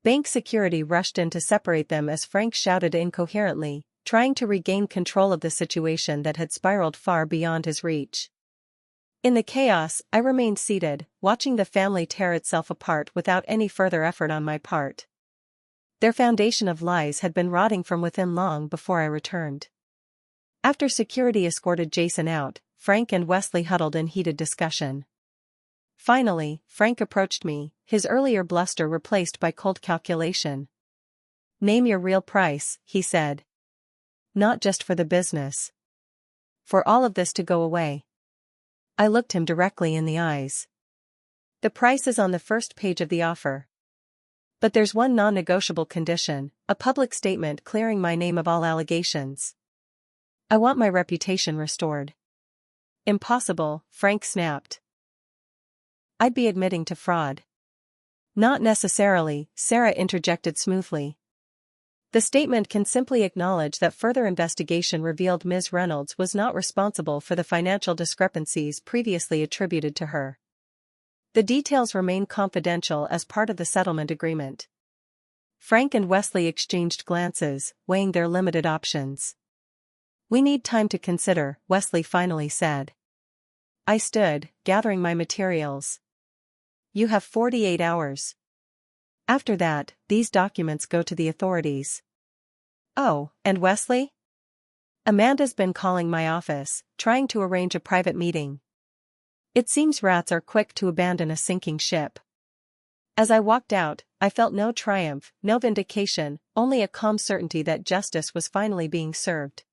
Speaker 1: Bank security rushed in to separate them as Frank shouted incoherently, trying to regain control of the situation that had spiraled far beyond his reach. In the chaos, I remained seated, watching the family tear itself apart without any further effort on my part. Their foundation of lies had been rotting from within long before I returned. After security escorted Jason out, Frank and Wesley huddled in heated discussion. Finally, Frank approached me, his earlier bluster replaced by cold calculation. Name your real price, he said. Not just for the business. For all of this to go away. I looked him directly in the eyes. The price is on the first page of the offer. But there's one non-negotiable condition, a public statement clearing my name of all allegations. I want my reputation restored. Impossible, Frank snapped. I'd be admitting to fraud. Not necessarily, Sarah interjected smoothly. The statement can simply acknowledge that further investigation revealed Ms. Reynolds was not responsible for the financial discrepancies previously attributed to her. The details remain confidential as part of the settlement agreement. Frank and Wesley exchanged glances, weighing their limited options. "We need time to consider," Wesley finally said. I stood, gathering my materials. "You have 48 hours. After that, these documents go to the authorities." "Oh, and Wesley?" "Amanda's been calling my office, trying to arrange a private meeting. It seems rats are quick to abandon a sinking ship." As I walked out, I felt no triumph, no vindication, only a calm certainty that justice was finally being served.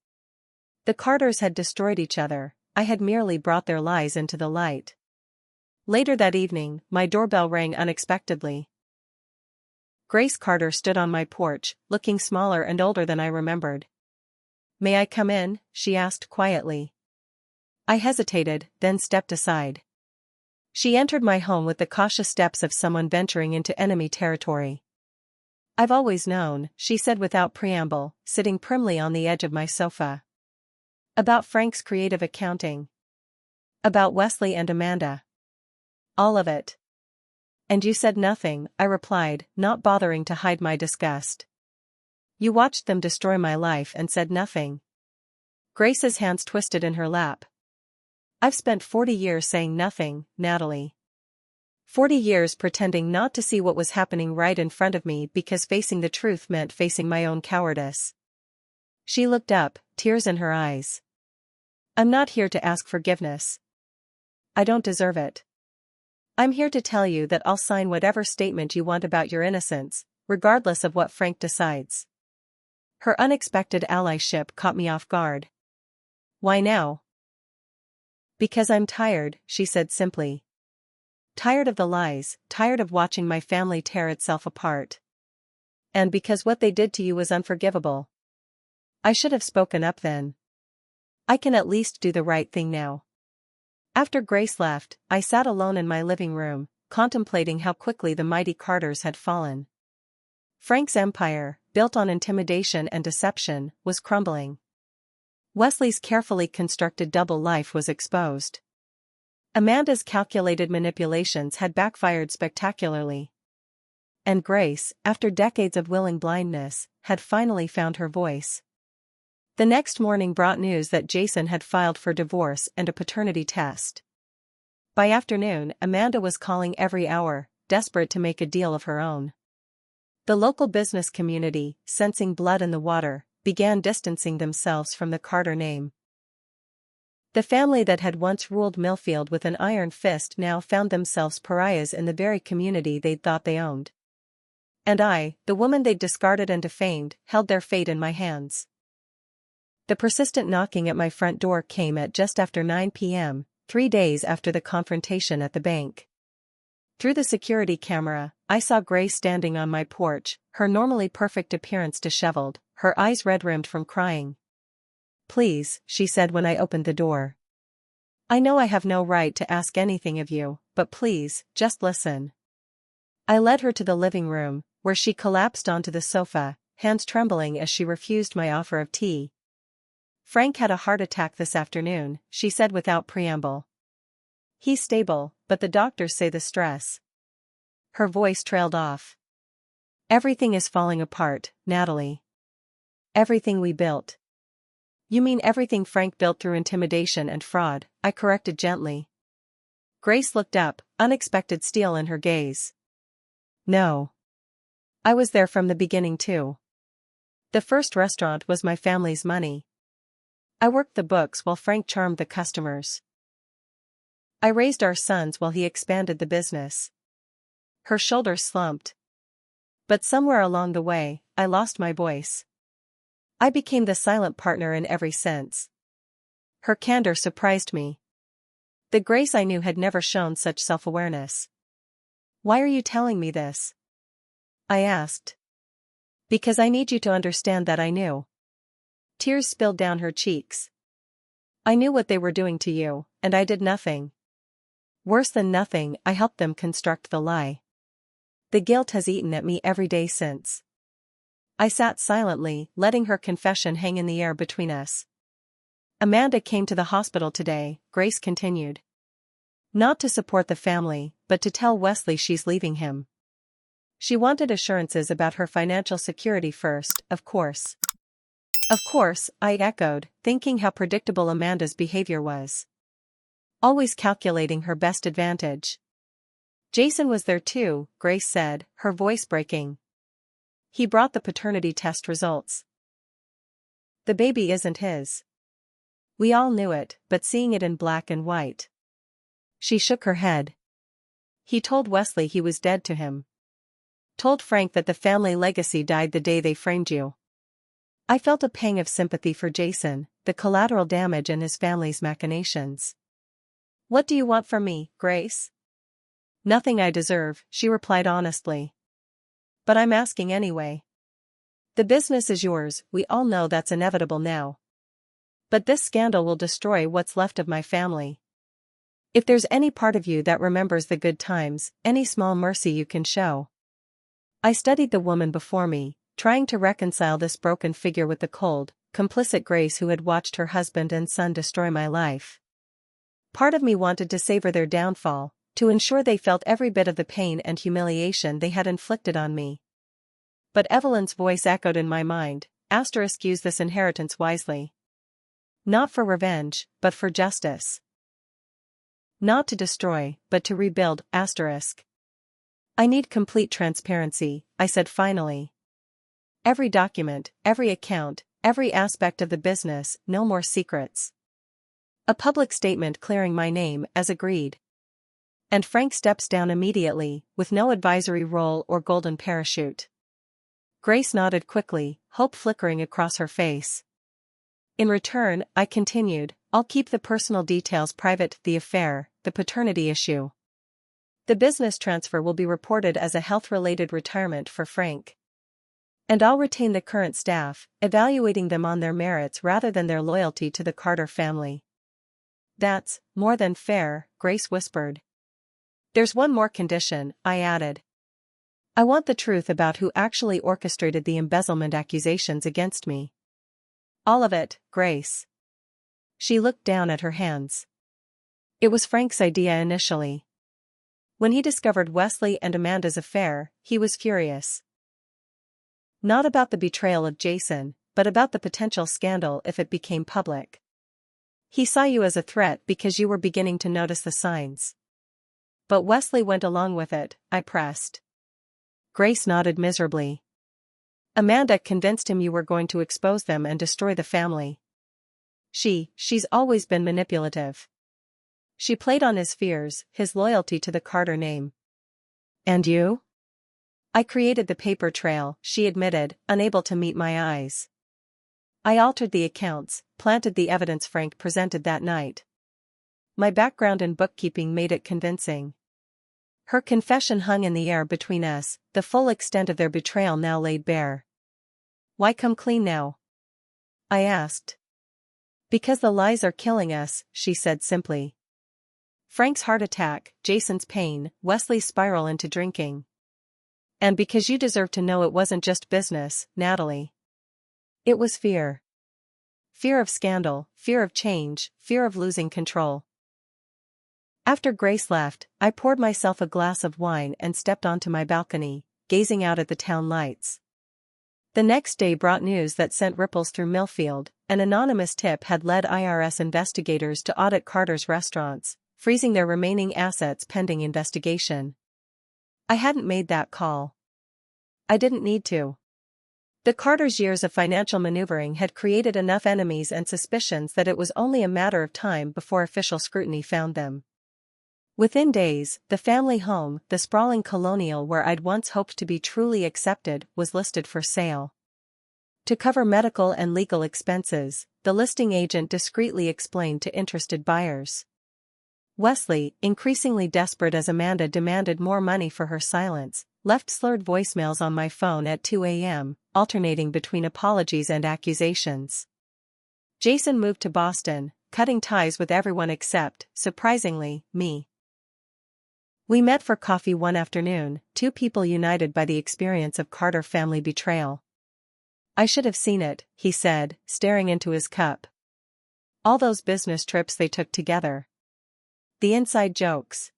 Speaker 1: The Carters had destroyed each other, I had merely brought their lies into the light. Later that evening, my doorbell rang unexpectedly. Grace Carter stood on my porch, looking smaller and older than I remembered. "May I come in?" she asked quietly. I hesitated, then stepped aside. She entered my home with the cautious steps of someone venturing into enemy territory. "I've always known," she said without preamble, sitting primly on the edge of my sofa. "About Frank's creative accounting. About Wesley and Amanda. All of it." "And you said nothing," I replied, not bothering to hide my disgust. "You watched them destroy my life and said nothing." Grace's hands twisted in her lap. "I've spent 40 years saying nothing, Natalie. 40 years pretending not to see what was happening right in front of me because facing the truth meant facing my own cowardice." She looked up, tears in her eyes. "I'm not here to ask forgiveness. I don't deserve it. I'm here to tell you that I'll sign whatever statement you want about your innocence, regardless of what Frank decides." Her unexpected allyship caught me off guard. "Why now?" "Because I'm tired," she said simply. "Tired of the lies, tired of watching my family tear itself apart. And because what they did to you was unforgivable. I should have spoken up then. I can at least do the right thing now." After Grace left, I sat alone in my living room, contemplating how quickly the mighty Carters had fallen. Frank's empire, built on intimidation and deception, was crumbling. Wesley's carefully constructed double life was exposed. Amanda's calculated manipulations had backfired spectacularly. And Grace, after decades of willing blindness, had finally found her voice. The next morning brought news that Jason had filed for divorce and a paternity test. By afternoon, Amanda was calling every hour, desperate to make a deal of her own. The local business community, sensing blood in the water, began distancing themselves from the Carter name. The family that had once ruled Millfield with an iron fist now found themselves pariahs in the very community they'd thought they owned. And I, the woman they'd discarded and defamed, held their fate in my hands. The persistent knocking at my front door came at just after 9 p.m., 3 days after the confrontation at the bank. Through the security camera, I saw Grace standing on my porch, her normally perfect appearance disheveled, her eyes red-rimmed from crying. "Please," she said when I opened the door. "I know I have no right to ask anything of you, but please, just listen." I led her to the living room, where she collapsed onto the sofa, hands trembling as she refused my offer of tea. "Frank had a heart attack this afternoon," she said without preamble. "He's stable, but the doctors say the stress." Her voice trailed off. "Everything is falling apart, Natalie. Everything we built." "You mean everything Frank built through intimidation and fraud," I corrected gently. Grace looked up, unexpected steel in her gaze. "No. I was there from the beginning too. The first restaurant was my family's money. I worked the books while Frank charmed the customers. I raised our sons while he expanded the business." Her shoulders slumped. "But somewhere along the way, I lost my voice. I became the silent partner in every sense." Her candor surprised me. The Grace I knew had never shown such self-awareness. "Why are you telling me this?" I asked. "Because I need you to understand that I knew." Tears spilled down her cheeks. "I knew what they were doing to you, and I did nothing. Worse than nothing, I helped them construct the lie. The guilt has eaten at me every day since." I sat silently, letting her confession hang in the air between us. Amanda came to the hospital today, Grace continued. Not to support the family, but to tell Wesley she's leaving him. She wanted assurances about her financial security first, of course. Of course, I echoed, thinking how predictable Amanda's behavior was. Always calculating her best advantage. Jason was there too, Grace said, her voice breaking. He brought the paternity test results. The baby isn't his. We all knew it, but seeing it in black and white. She shook her head. He told Wesley he was dead to him. Told Frank that the family legacy died the day they framed you. I felt a pang of sympathy for Jason, the collateral damage and his family's machinations. What do you want from me, Grace? Nothing I deserve, she replied honestly. But I'm asking anyway. The business is yours, we all know that's inevitable now. But this scandal will destroy what's left of my family. If there's any part of you that remembers the good times, any small mercy you can show. I studied the woman before me, trying to reconcile this broken figure with the cold, complicit Grace who had watched her husband and son destroy my life. Part of me wanted to savor their downfall, to ensure they felt every bit of the pain and humiliation they had inflicted on me. But Evelyn's voice echoed in my mind, use this inheritance wisely. Not for revenge, but for justice. Not to destroy, but to rebuild, I need complete transparency, I said finally. Every document, every account, every aspect of the business, no more secrets. A public statement clearing my name, as agreed. And Frank steps down immediately, with no advisory role or golden parachute. Grace nodded quickly, hope flickering across her face. In return, I continued, I'll keep the personal details private, the affair, the paternity issue. The business transfer will be reported as a health-related retirement for Frank. And I'll retain the current staff, evaluating them on their merits rather than their loyalty to the Carter family. That's more than fair, Grace whispered. There's one more condition, I added. I want the truth about who actually orchestrated the embezzlement accusations against me. All of it, Grace. She looked down at her hands. It was Frank's idea initially. When he discovered Wesley and Amanda's affair, he was furious. Not about the betrayal of Jason, but about the potential scandal if it became public. He saw you as a threat because you were beginning to notice the signs. But Wesley went along with it, I pressed. Grace nodded miserably. Amanda convinced him you were going to expose them and destroy the family. She's always been manipulative. She played on his fears, his loyalty to the Carter name. And you? I created the paper trail, she admitted, unable to meet my eyes. I altered the accounts, planted the evidence Frank presented that night. My background in bookkeeping made it convincing. Her confession hung in the air between us, the full extent of their betrayal now laid bare. Why come clean now? I asked. Because the lies are killing us, she said simply. Frank's heart attack, Jason's pain, Wesley's spiral into drinking. And because you deserve to know it wasn't just business, Natalie. It was fear. Fear of scandal, fear of change, fear of losing control. After Grace left, I poured myself a glass of wine and stepped onto my balcony, gazing out at the town lights. The next day brought news that sent ripples through Millfield. An anonymous tip had led IRS investigators to audit Carter's restaurants, freezing their remaining assets pending investigation. I hadn't made that call. I didn't need to. The Carters' years of financial maneuvering had created enough enemies and suspicions that it was only a matter of time before official scrutiny found them. Within days, the family home, the sprawling colonial where I'd once hoped to be truly accepted, was listed for sale. To cover medical and legal expenses, the listing agent discreetly explained to interested buyers. Wesley, increasingly desperate as Amanda demanded more money for her silence, left slurred voicemails on my phone at 2 a.m., alternating between apologies and accusations. Jason moved to Boston, cutting ties with everyone except, surprisingly, me. We met for coffee one afternoon, two people united by the experience of Carter family betrayal. I should have seen it, he said, staring into his cup. All those business trips they took together. The inside jokes.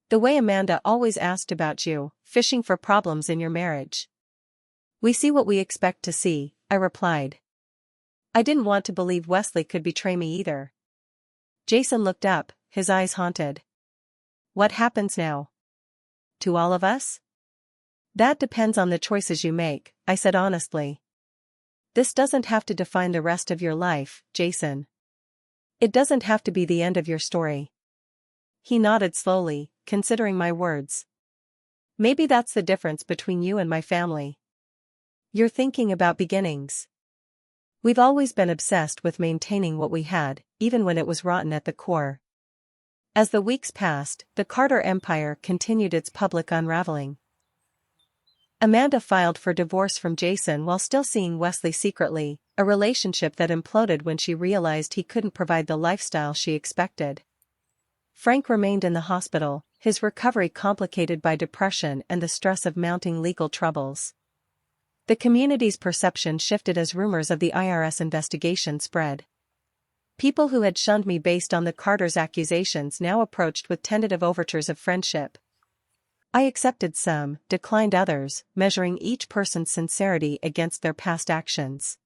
Speaker 1: The way Amanda always asked about you, fishing for problems in your marriage. We see what we expect to see, I replied. I didn't want to believe Wesley could betray me either. Jason looked up, his eyes haunted. What happens now? To all of us? That depends on the choices you make, I said honestly. This doesn't have to define the rest of your life, Jason. It doesn't have to be the end of your story. He nodded slowly, considering my words. Maybe that's the difference between you and my family. You're thinking about beginnings. We've always been obsessed with maintaining what we had, even when it was rotten at the core. As the weeks passed, the Carter empire continued its public unraveling. Amanda filed for divorce from Jason while still seeing Wesley secretly, a relationship that imploded when she realized he couldn't provide the lifestyle she expected. Frank remained in the hospital, his recovery complicated by depression and the stress of mounting legal troubles. The community's perception shifted as rumors of the IRS investigation spread. People who had shunned me based on the Carter's accusations now approached with tentative overtures of friendship. I accepted some, declined others, measuring each person's sincerity against their past actions.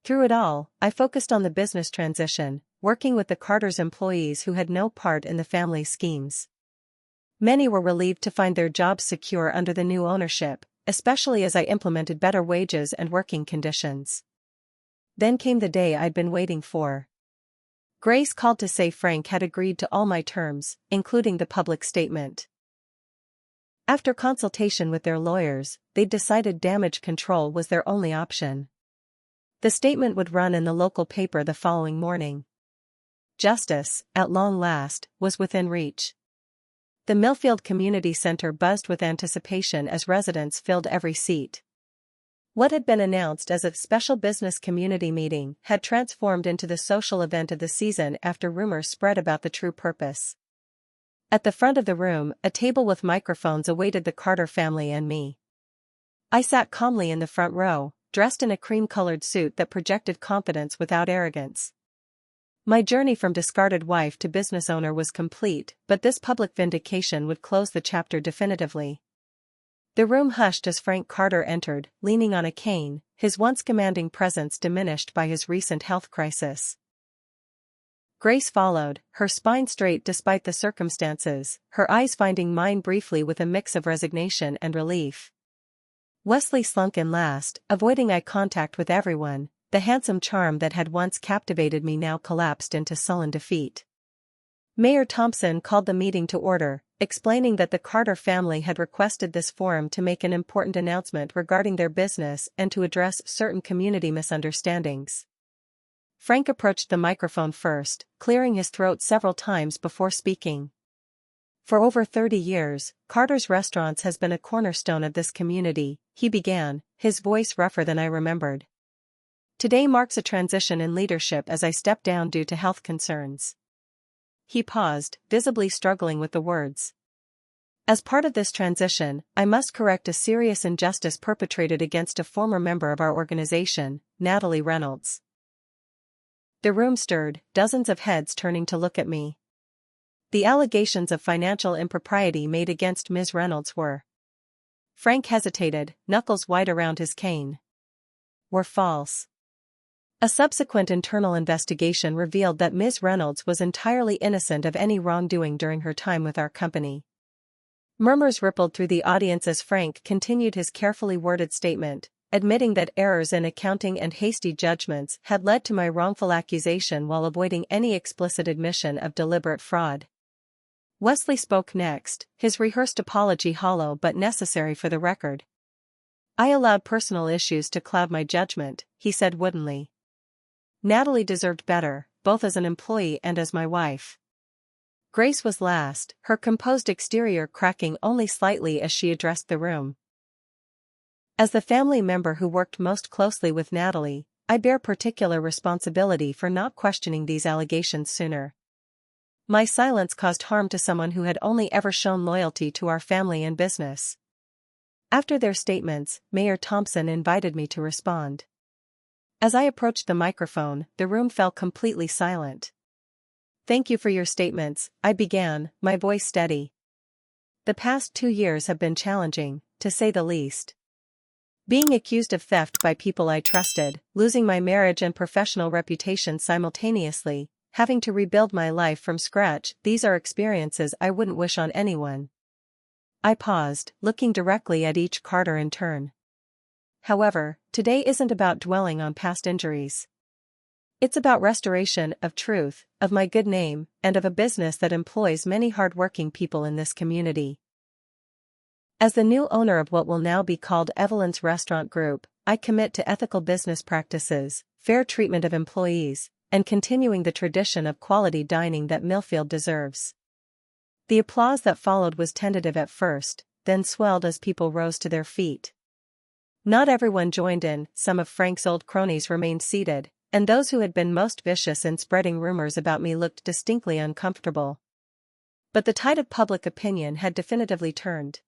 Speaker 1: Through it all, I focused on the business transition, working with the Carter's employees who had no part in the family's schemes. Many were relieved to find their jobs secure under the new ownership, especially as I implemented better wages and working conditions. Then came the day I'd been waiting for. Grace called to say Frank had agreed to all my terms, including the public statement. After consultation with their lawyers, they'd decided damage control was their only option. The statement would run in the local paper the following morning. Justice, at long last, was within reach. The Millfield Community Center buzzed with anticipation as residents filled every seat. What had been announced as a special business community meeting had transformed into the social event of the season after rumors spread about the true purpose. At the front of the room, a table with microphones awaited the Carter family and me. I sat calmly in the front row, dressed in a cream-colored suit that projected confidence without arrogance. My journey from discarded wife to business owner was complete, but this public vindication would close the chapter definitively. The room hushed as Frank Carter entered, leaning on a cane, his once commanding presence diminished by his recent health crisis. Grace followed, her spine straight despite the circumstances, her eyes finding mine briefly with a mix of resignation and relief. Wesley slunk in last, avoiding eye contact with everyone. The handsome charm that had once captivated me now collapsed into sullen defeat. Mayor Thompson called the meeting to order, explaining that the Carter family had requested this forum to make an important announcement regarding their business and to address certain community misunderstandings. Frank approached the microphone first, clearing his throat several times before speaking. For over 30 years, Carter's Restaurants has been a cornerstone of this community, he began, his voice rougher than I remembered. Today marks a transition in leadership as I step down due to health concerns. He paused, visibly struggling with the words. As part of this transition, I must correct a serious injustice perpetrated against a former member of our organization, Natalie Reynolds. The room stirred, dozens of heads turning to look at me. The allegations of financial impropriety made against Ms. Reynolds were. Frank hesitated, knuckles white around his cane. Were false. A subsequent internal investigation revealed that Ms. Reynolds was entirely innocent of any wrongdoing during her time with our company. Murmurs rippled through the audience as Frank continued his carefully worded statement, admitting that errors in accounting and hasty judgments had led to my wrongful accusation while avoiding any explicit admission of deliberate fraud. Wesley spoke next, his rehearsed apology hollow but necessary for the record. I allowed personal issues to cloud my judgment, he said woodenly. Natalie deserved better, both as an employee and as my wife. Grace was last, her composed exterior cracking only slightly as she addressed the room. As the family member who worked most closely with Natalie, I bear particular responsibility for not questioning these allegations sooner. My silence caused harm to someone who had only ever shown loyalty to our family and business. After their statements, Mayor Thompson invited me to respond. As I approached the microphone, the room fell completely silent. "Thank you for your statements," I began, my voice steady. "The past 2 years have been challenging, to say the least. Being accused of theft by people I trusted, losing my marriage and professional reputation simultaneously, having to rebuild my life from scratch, these are experiences I wouldn't wish on anyone." I paused, looking directly at each Carter in turn. "However, today isn't about dwelling on past injuries. It's about restoration of truth, of my good name, and of a business that employs many hardworking people in this community. As the new owner of what will now be called Evelyn's Restaurant Group, I commit to ethical business practices, fair treatment of employees, and continuing the tradition of quality dining that Millfield deserves." The applause that followed was tentative at first, then swelled as people rose to their feet. Not everyone joined in, some of Frank's old cronies remained seated, and those who had been most vicious in spreading rumors about me looked distinctly uncomfortable. But the tide of public opinion had definitively turned.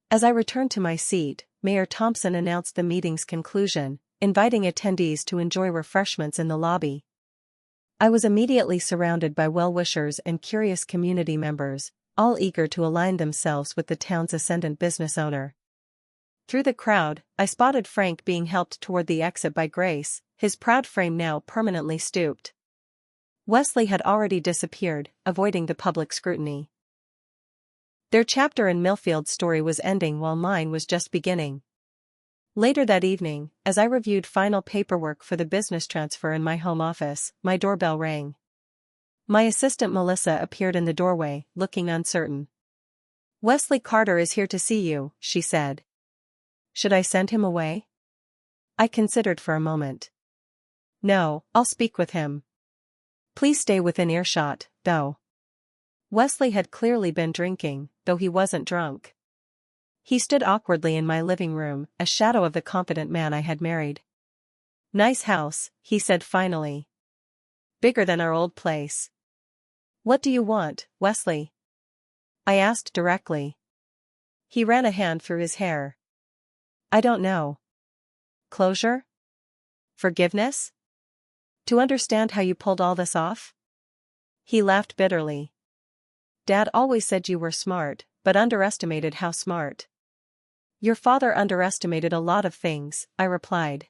Speaker 1: As I returned to my seat, Mayor Thompson announced the meeting's conclusion, inviting attendees to enjoy refreshments in the lobby. I was immediately surrounded by well-wishers and curious community members, all eager to align themselves with the town's ascendant business owner. Through the crowd, I spotted Frank being helped toward the exit by Grace, his proud frame now permanently stooped. Wesley had already disappeared, avoiding the public scrutiny. Their chapter in Millfield's story was ending while mine was just beginning. Later that evening, as I reviewed final paperwork for the business transfer in my home office, my doorbell rang. My assistant Melissa appeared in the doorway, looking uncertain. "Wesley Carter is here to see you," she said. "Should I send him away?" I considered for a moment. "No, I'll speak with him. Please stay within earshot, though." Wesley had clearly been drinking, though he wasn't drunk. He stood awkwardly in my living room, a shadow of the confident man I had married. "Nice house," he said finally. "Bigger than our old place." "What do you want, Wesley?" I asked directly. He ran a hand through his hair. "I don't know. Closure? Forgiveness? To understand how you pulled all this off?" He laughed bitterly. "Dad always said you were smart, but underestimated how smart." "Your father underestimated a lot of things," I replied.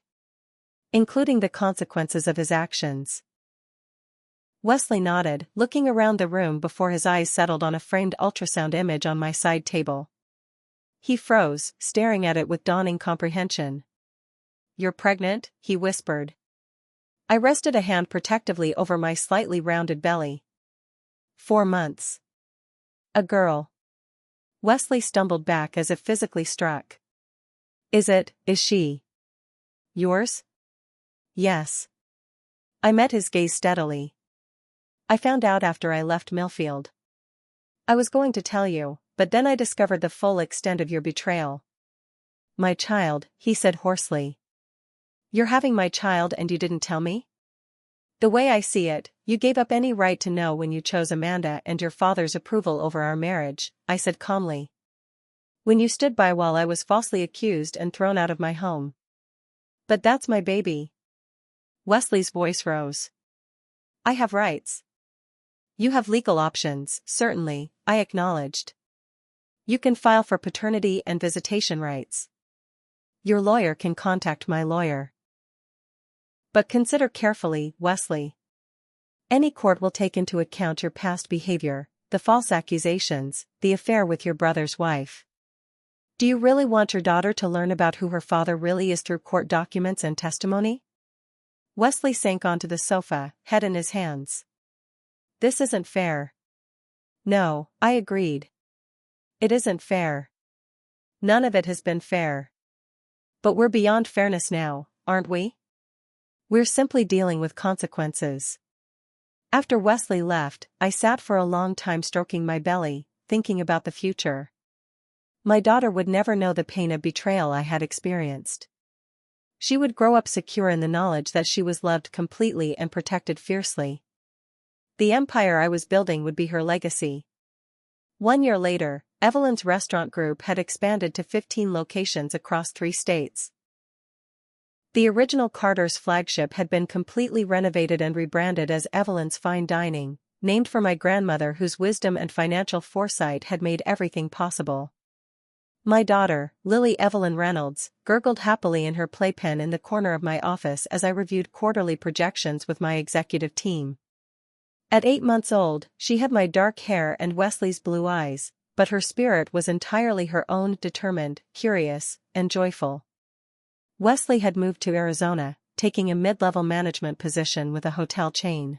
Speaker 1: "Including the consequences of his actions." Wesley nodded, looking around the room before his eyes settled on a framed ultrasound image on my side table. He froze, staring at it with dawning comprehension. "You're pregnant?" he whispered. I rested a hand protectively over my slightly rounded belly. 4 months. A girl. Wesley stumbled back as if physically struck. Is she? Yours?" "Yes." I met his gaze steadily. "I found out after I left Millfield. I was going to tell you, but then I discovered the full extent of your betrayal." "My child," he said hoarsely. "You're having my child and you didn't tell me?" "The way I see it, you gave up any right to know when you chose Amanda and your father's approval over our marriage," I said calmly. "When you stood by while I was falsely accused and thrown out of my home." "But that's my baby." Wesley's voice rose. "I have rights." "You have legal options, certainly," I acknowledged. "You can file for paternity and visitation rights. Your lawyer can contact my lawyer. But consider carefully, Wesley. Any court will take into account your past behavior, the false accusations, the affair with your brother's wife. Do you really want your daughter to learn about who her father really is through court documents and testimony?" Wesley sank onto the sofa, head in his hands. "This isn't fair." "No," I agreed. "It isn't fair. None of it has been fair. But we're beyond fairness now, aren't we? We're simply dealing with consequences." After Wesley left, I sat for a long time stroking my belly, thinking about the future. My daughter would never know the pain of betrayal I had experienced. She would grow up secure in the knowledge that she was loved completely and protected fiercely. The empire I was building would be her legacy. 1 year later, Evelyn's restaurant group had expanded to 15 locations across 3 states. The original Carter's flagship had been completely renovated and rebranded as Evelyn's Fine Dining, named for my grandmother whose wisdom and financial foresight had made everything possible. My daughter, Lily Evelyn Reynolds, gurgled happily in her playpen in the corner of my office as I reviewed quarterly projections with my executive team. At 8 months old, she had my dark hair and Wesley's blue eyes, but her spirit was entirely her own, determined, curious, and joyful. Wesley had moved to Arizona, taking a mid-level management position with a hotel chain.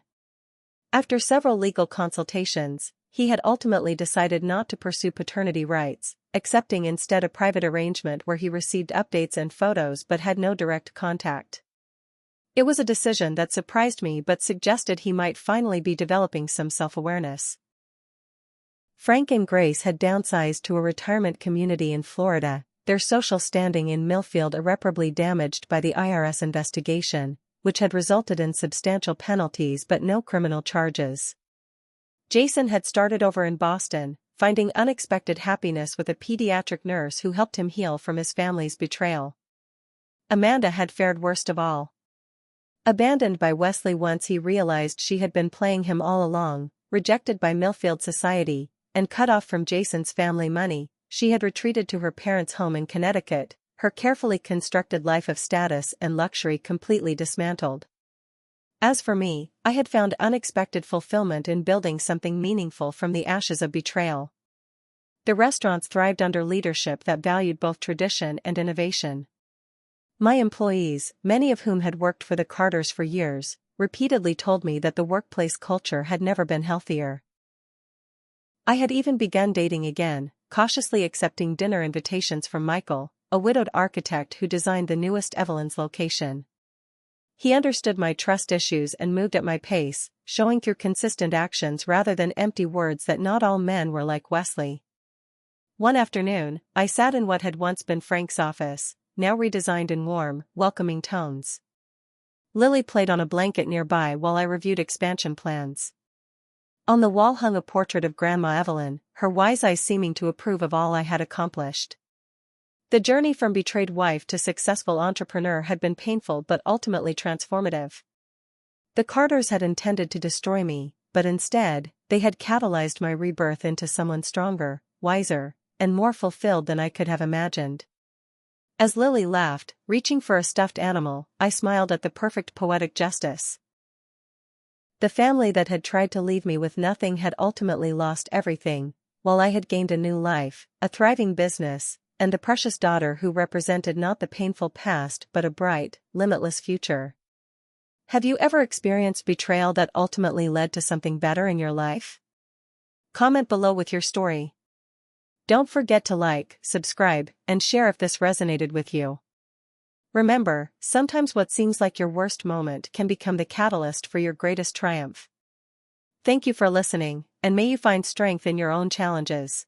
Speaker 1: After several legal consultations, he had ultimately decided not to pursue paternity rights, accepting instead a private arrangement where he received updates and photos but had no direct contact. It was a decision that surprised me but suggested he might finally be developing some self-awareness. Frank and Grace had downsized to a retirement community in Florida, their social standing in Millfield irreparably damaged by the IRS investigation, which had resulted in substantial penalties but no criminal charges. Jason had started over in Boston, finding unexpected happiness with a pediatric nurse who helped him heal from his family's betrayal. Amanda had fared worst of all. Abandoned by Wesley once he realized she had been playing him all along, rejected by Millfield society, and cut off from Jason's family money, she had retreated to her parents' home in Connecticut, her carefully constructed life of status and luxury completely dismantled. As for me, I had found unexpected fulfillment in building something meaningful from the ashes of betrayal. The restaurants thrived under leadership that valued both tradition and innovation. My employees, many of whom had worked for the Carters for years, repeatedly told me that the workplace culture had never been healthier. I had even begun dating again, cautiously accepting dinner invitations from Michael, a widowed architect who designed the newest Evelyn's location. He understood my trust issues and moved at my pace, showing through consistent actions rather than empty words that not all men were like Wesley. One afternoon, I sat in what had once been Frank's office, now redesigned in warm, welcoming tones. Lily played on a blanket nearby while I reviewed expansion plans. On the wall hung a portrait of Grandma Evelyn, her wise eyes seeming to approve of all I had accomplished. The journey from betrayed wife to successful entrepreneur had been painful but ultimately transformative. The Carters had intended to destroy me, but instead, they had catalyzed my rebirth into someone stronger, wiser, and more fulfilled than I could have imagined. As Lily laughed, reaching for a stuffed animal, I smiled at the perfect poetic justice. The family that had tried to leave me with nothing had ultimately lost everything, while I had gained a new life, a thriving business, and a precious daughter who represented not the painful past but a bright, limitless future. Have you ever experienced betrayal that ultimately led to something better in your life? Comment below with your story. Don't forget to like, subscribe, and share if this resonated with you. Remember, sometimes what seems like your worst moment can become the catalyst for your greatest triumph. Thank you for listening, and may you find strength in your own challenges.